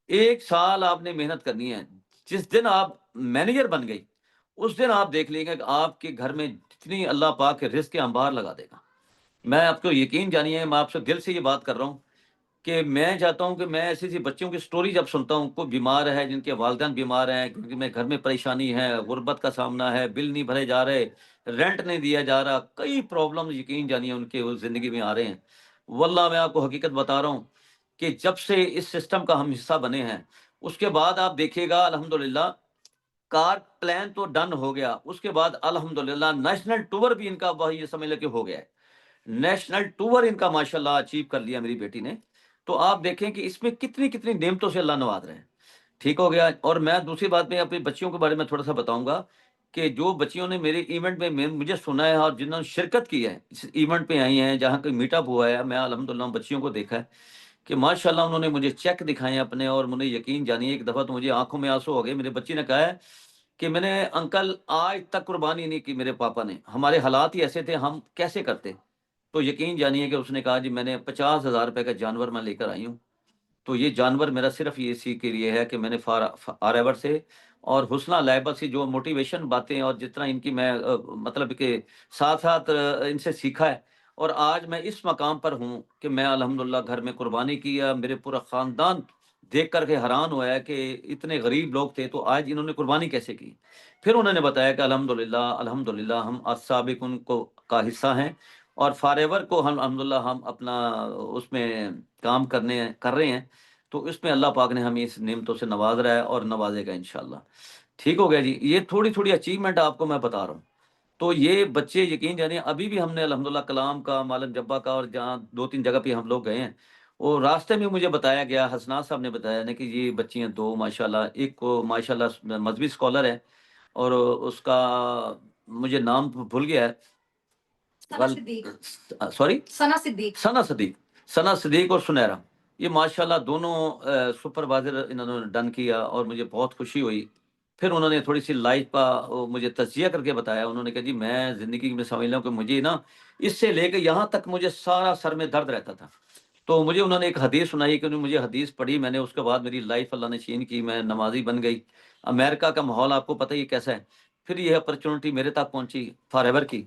1 साल आपने मेहनत करनी है। जिस दिन आप मैनेजर बन गई, उस दिन आप देख लीजिएगा कि आपके घर में जितनी अल्लाह पाक के रिज़्क़ के अंबार लगा देगा। मैं आपको यकीन जानिए, मैं आपसे दिल से ये बात कर रहा हूँ कि मैं चाहता हूँ कि मैं ऐसी-ऐसी बच्चियों की स्टोरी जब सुनता हूँ, कोई बीमार है, जिनके वालिदैन बीमार हैं, क्योंकि मैं घर में परेशानी है, गुर्बत का सामना है, बिल नहीं भरे जा रहे, रेंट नहीं दिया जा रहा, कई प्रॉब्लम यकीन जानिए उनके उस ज़िंदगी में आ रहे हैं। वल्लाह मैं आपको हकीकत बता रहा हूँ कि जब से इस सिस्टम का हम हिस्सा बने हैं, उसके बाद आप देखिएगा अल्हम्दुलिल्लाह कार प्लान तो डन हो गया, उसके बाद अल्हम्दुलिल्लाह नेशनल टूर भी इनका वही ये समझ लो कि हो गया है। नेशनल टूर इनका माशाल्लाह अचीव कर लिया मेरी बेटी ने। तो आप देखें कि इसमें कितनी-कितनी नेमतों से अल्लाह नवाज़ रहे हैं। ठीक हो गया। और मैं दूसरी बात मैं अपनी बच्चियों के बारे में थोड़ा-सा बताऊँगा कि जो बच्चियों ने मेरे इवेंट में मुझे सुना है और जिन्होंने शिरकत की है, इस इवेंट पे आई हैं, जहाँ कोई मीटअप हुआ है, मैं अल्हम्दुलिल्लाह बच्चियों को देखा है कि माशाल्लाह उन्होंने मुझे चेक दिखाए हैं अपने और मुझे यकीन जानिए एक दफ़ा तो मुझे आँखों में आँसू हो गए। मेरी बच्ची ने कहा है कि मैंने अंकल आज तक कुर्बानी नहीं की मेरे पापा ने, हमारे हालात ही ऐसे थे, हम कैसे करते? तो यकीन जानिए कि उसने कहा जी मैंने 50,000 रुपए का जानवर मैं लेकर आई हूँ। तो ये जानवर मेरा सिर्फ़ ये इसी के लिए है कि मैंने फॉरएवर से और हुस्ना लैबा से जो मोटिवेशन बातें और जितना इनकी मैं मतलब के साथ-साथ इनसे सीखा है और आज मैं इस मकाम पर हूँ कि मैं अल्हम्दुलिल्लाह घर में कुर्बानी की है। मेरे पूरा ख़ानदान देख कर के हैरान हुआ है कि इतने गरीब लोग थे, तो आज इन्होंने कुर्बानी कैसे की? फिर उन्होंने बताया कि अल्हम्दुलिल्लाह, अल्हम्दुलिल्लाह हम अस्साबिकुन को का हिस्सा हैं और फॉरएवर को हम अल्हम्दुलिल्लाह हम अपना उसमें काम कर रहे हैं। तो इसमें अल्लाह पाक ने हमें इस नेमतों से नवाज़ रहा है और नवाज़ेगा इंशाअल्लाह। ठीक हो गया जी। ये थोड़ी-थोड़ी अचीवमेंट आपको मैं बता रहा हूँ। तो ये बच्चे यकीन जानिए अभी भी हमने अल्हम्दुलिल्लाह कलाम का, मालन जब्बा का और जहाँ 2-3 जगह पे हम लोग गए हैं, वो रास्ते में मुझे बताया गया, हसनात साहब ने बताया ना कि ये बच्चियाँ 2 माशाल्लाह, एक को माशाल्लाह मज़हबी स्कॉलर है और उसका मुझे नाम भूल गया है। सना गल सिद्दीक। सॉरी? सना सिद्दीक। सना सदीक। सना सदीक और सुनैरा। ये माशाल्लाह दोनों सुपरवाइज़र इन्होंने डन किया और मुझे बहुत खुशी हुई फिर उन्होंने थोड़ी-सी लाइफ़ का मुझे तज़किया करके बताया। उन्होंने कहा जी मैं ज़िंदगी में समझ लो कि मुझे ना इससे लेके यहाँ तक मुझे सारा सर में दर्द रहता था। तो मुझे उन्होंने एक हदीस सुनाई कि उन्होंने मुझे हदीस पढ़ी, मैंने उसके बाद मेरी लाइफ़ अल्लाह ने चेंज की, मैं नमाज़ी बन गई। अमेरिका का माहौल आपको पता ही है कैसा है। फिर ये अपॉर्च्युनिटी मेरे तक पहुँची फॉरएवर की।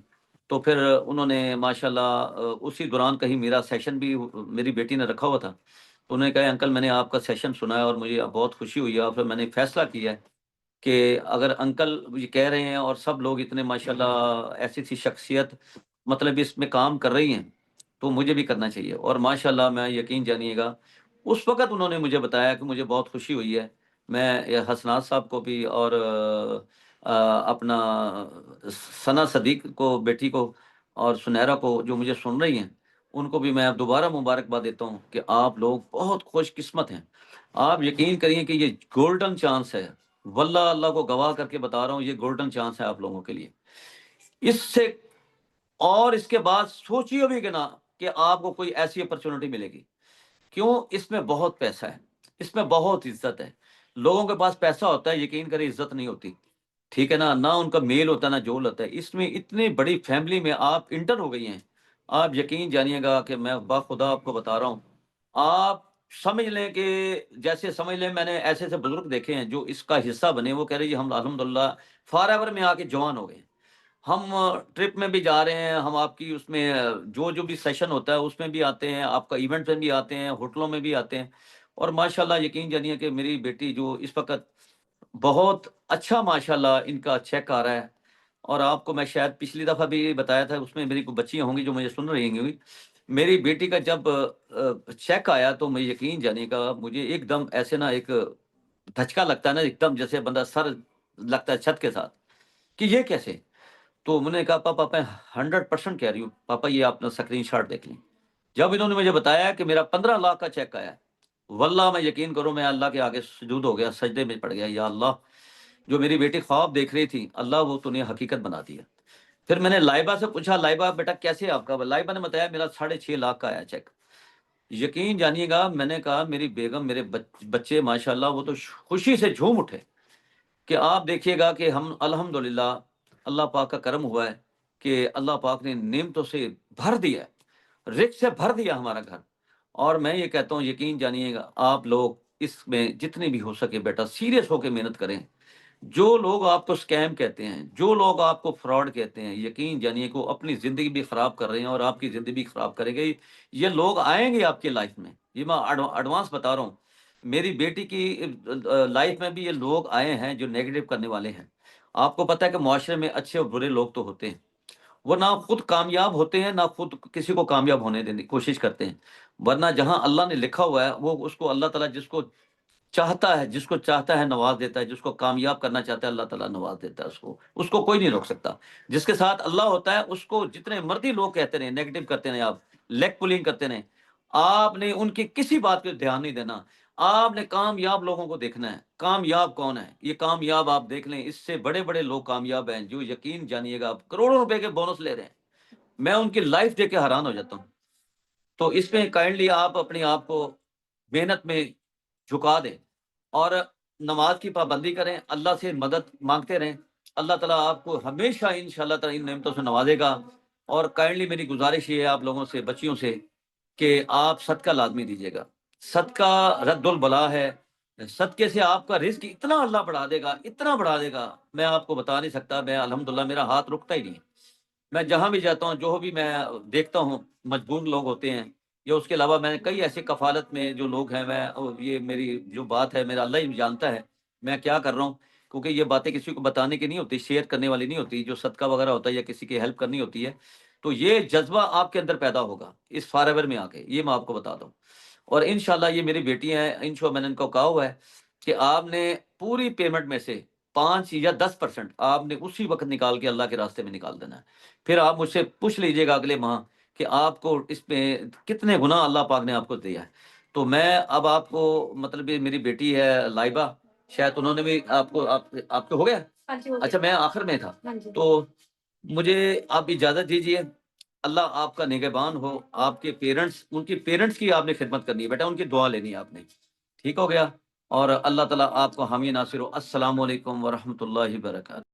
तो फिर उन्होंने माशाल्लाह उसी दौरान कहीं मेरा सेशन भी मेरी बेटी ने रखा हुआ था। तो उन्होंने कहा अंकल मैंने आपका सेशन सुना है और मुझे बहुत खुशी हुई है और फिर मैंने फैसला किया है कि अगर अंकल ये कह रहे हैं और सब लोग इतने माशाल्लाह ऐसी-ऐसी शख्सियत मतलब इसमें काम कर रही हैं, तो मुझे भी करना चाहिए और माशाल्लाह मैं यकीन जानिएगा, उस वक़्त उन्होंने मुझे बताया कि मुझे बहुत खुशी हुई है। मैं हसनात साहब को भी और अपना सना सदीक को बेटी को और सुनैरा को जो मुझे सुन रही हैं, उनको भी मैं दोबारा मुबारकबाद देता हूँ कि आप लोग बहुत खुशकिस्मत हैं। आप यकीन करिए कि ये गोल्डन चांस है। वल्लाह अल्लाह को गवाह करके बता रहा हूँ ये गोल्डन चांस है आप लोगों के लिए। इससे और इसके बाद सोचिए भी कि ना कि आपको कोई ऐसी अपॉर्च्युनिटी मिलेगी। क्यों? इसमें बहुत पैसा है, इसमें बहुत इज़्ज़त है। लोगों के पास पैसा होता है, यकीन करें इज़्ज़त नहीं होती। ठीक है ना? ना उनका मेल होता है, ना जोल होता है। इसमें इतनी बड़ी फैमिली में आप इंटर हो गई हैं। आप यकीन जानिएगा कि मैं बाखुदा आपको बता रहा हूँ। आप समझ लें कि जैसे समझ लें मैंने ऐसे-ऐसे बुज़ुर्ग देखे हैं जो इसका हिस्सा बने, वो कह रहे हैं जी हम अल्हम्दुलिल्लाह फॉरएवर में आके जवान हो गए। हम ट्रिप में भी जा रहे हैं, हम आपकी उसमें जो-जो भी सेशन होता है उसमें भी आते हैं, आपका इवेंट में भी आते हैं, होटलों में भी आते हैं और माशाल्लाह यकीन जानिए कि मेरी बेटी जो इस वक़्त बहुत अच्छा माशाल्लाह इनका चेक आ रहा है और आपको मैं शायद पिछली दफ़ा भी बताया था उसमें मेरी कोई बच्चियाँ होंगी जो मुझे सुन रही होंगी। मेरी बेटी का जब चेक आया तो मैं यकीन जानिएगा मुझे एकदम ऐसे ना एक धचका लगता है ना एकदम जैसे बंदा सर लगता है छत के साथ, कि ये कैसे? तो मैंने कहा पापा मैं 100% कह रही हूँ, पापा ये अपना स्क्रीनशॉट देख लें। जब इन्होंने मुझे बताया कि मेरा 15 लाख का चेक आया है, वल्लाह मैं यकीन करूँ मैं अल्लाह के आगे सुजूद हो गया, सजदे में पड़ गया, या अल्लाह जो मेरी बेटी ख्वाब देख रही थी, अल्लाह वो तूने हकीकत बना दिया। फिर मैंने लाइबा से पूछा, लाइबा बेटा कैसे आपका? लाइबा ने बताया मेरा 6.5 लाख का आया चेक। यकीन जानिएगा मैंने कहा मेरी बेगम, मेरे बच्चे माशाल्लाह वो तो खुशी से झूम उठे। कि आप देखिएगा कि हम अल्हम्दुलिल्लाह अल्लाह पाक का करम हुआ है कि अल्लाह पाक ने नेमतों से भर दिया है, रिज़्क़ से भर दिया हमारा घर। और मैं ये कहता हूँ यकीन जानिएगा आप लोग इसमें जितने भी हो सके बेटा सीरियस होके मेहनत करें। जो लोग आपको स्कैम कहते हैं, जो लोग आपको फ्रॉड कहते हैं, यकीन जानिए कि वो अपनी ज़िंदगी भी ख़राब कर रहे हैं और आपकी ज़िंदगी भी ख़राब करेंगे। ये लोग आएँगे आपकी लाइफ़ में, ये मैं एडवांस बता रहा हूँ। मेरी बेटी की लाइफ़ में भी ये लोग आए हैं जो नेगेटिव करने वाले हैं। आपको पता है कि मुआशरे में अच्छे और बुरे लोग तो होते हैं। वो ना खुद कामयाब होते हैं, ना खुद किसी को कामयाब होने देने की कोशिश करते हैं। वरना जहाँ अल्लाह ने लिखा हुआ है, वो उसको अल्लाह ताला जिसको चाहता है नवाज़ देता है, जिसको कामयाब करना चाहता है अल्लाह ताला नवाज़ देता है उसको। उसको कोई नहीं रोक सकता। जिसके साथ अल्लाह होता है उसको जितने मर्ज़ी लोग कहते रहें, नेगेटिव करते रहें आप, लेग पुलिंग करते रहें, आपने उनकी किसी बात पे ध्यान नहीं देना। आपने कामयाब लोगों को देखना है। कामयाब कौन है? ये कामयाब आप देख लें, इससे बड़े-बड़े लोग कामयाब हैं, जो यकीन जानिएगा आप करोड़ों रुपए के बोनस ले रहे हैं। मैं उनकी लाइफ़ देख के हैरान हो जाता हूँ। तो इसमें काइंडली आप अपने आप को मेहनत में झुका दें और नमाज की पाबंदी करें, अल्लाह से मदद माँगते रहें। अल्लाह ताला आपको हमेशा इंशाअल्लाह ताला इन नेमतों से नवाज़ेगा और काइंडली मेरी गुज़ारिश ये है आप लोगों से, बच्चियों से कि आप सदका लाज़मी दीजिएगा। सदका रद्दुल बला है। सदके से आपका रिज़्क इतना अल्लाह इतना बढ़ा देगा, मैं आपको बता नहीं सकता। मैं अल्हम्दुलिल्लाह मेरा हाथ रुकता ही नहीं है। मैं जहाँ भी जाता हूँ, जो भी मैं देखता हूँ, मजबूर लोग होते हैं या उसके अलावा मैंने कई ऐसे कफ़ालत में जो लोग हैं, मैं ये मेरी जो बात है, मेरा अल्लाह ही जानता है, मैं क्या कर रहा हूँ। क्योंकि ये बातें किसी को बताने की नहीं होती, शेयर करने वाली नहीं होती, जो सदका वगैरह होता है या किसी की हेल्प करनी होती है, तो ये जज़्बा आपके अंदर पैदा होगा, इस फॉरएवर में आके, ये मैं आपको बता दूँ। और इंशाअल्लाह ये मेरी बेटी हैं, मैंने इनको कहा हुआ है कि आपने पूरी पेमेंट में से 5 या 10% आपने उसी वक़्त निकाल के अल्लाह के रास्ते में निकाल देना है। फिर आप मुझसे पूछ लीजिएगा अगले माह कि आपको इसमें कितने गुना अल्लाह पाक ने आपको दिया है। तो मैं अब आपको मतलब ये मेरी बेटी है लाइबा, शायद उन्होंने भी आपके हो गया? हाँ जी, हो अच्छा गया। मैं आखिर में था। हाँ जी। तो मुझे आप इजाज़त दीजिए। अल्लाह आपका निगहबान हो, आपके पेरेंट्स उनके पेरेंट्स की आपने खिदमत करनी है बेटा, उनकी दुआ लेनी है आपने। ठीक हो गया? और अल्लाह ताला आपको हामी नासिर हो। अस्सलामु अलैकुम व रहमतुल्लाहि व बरकातहू।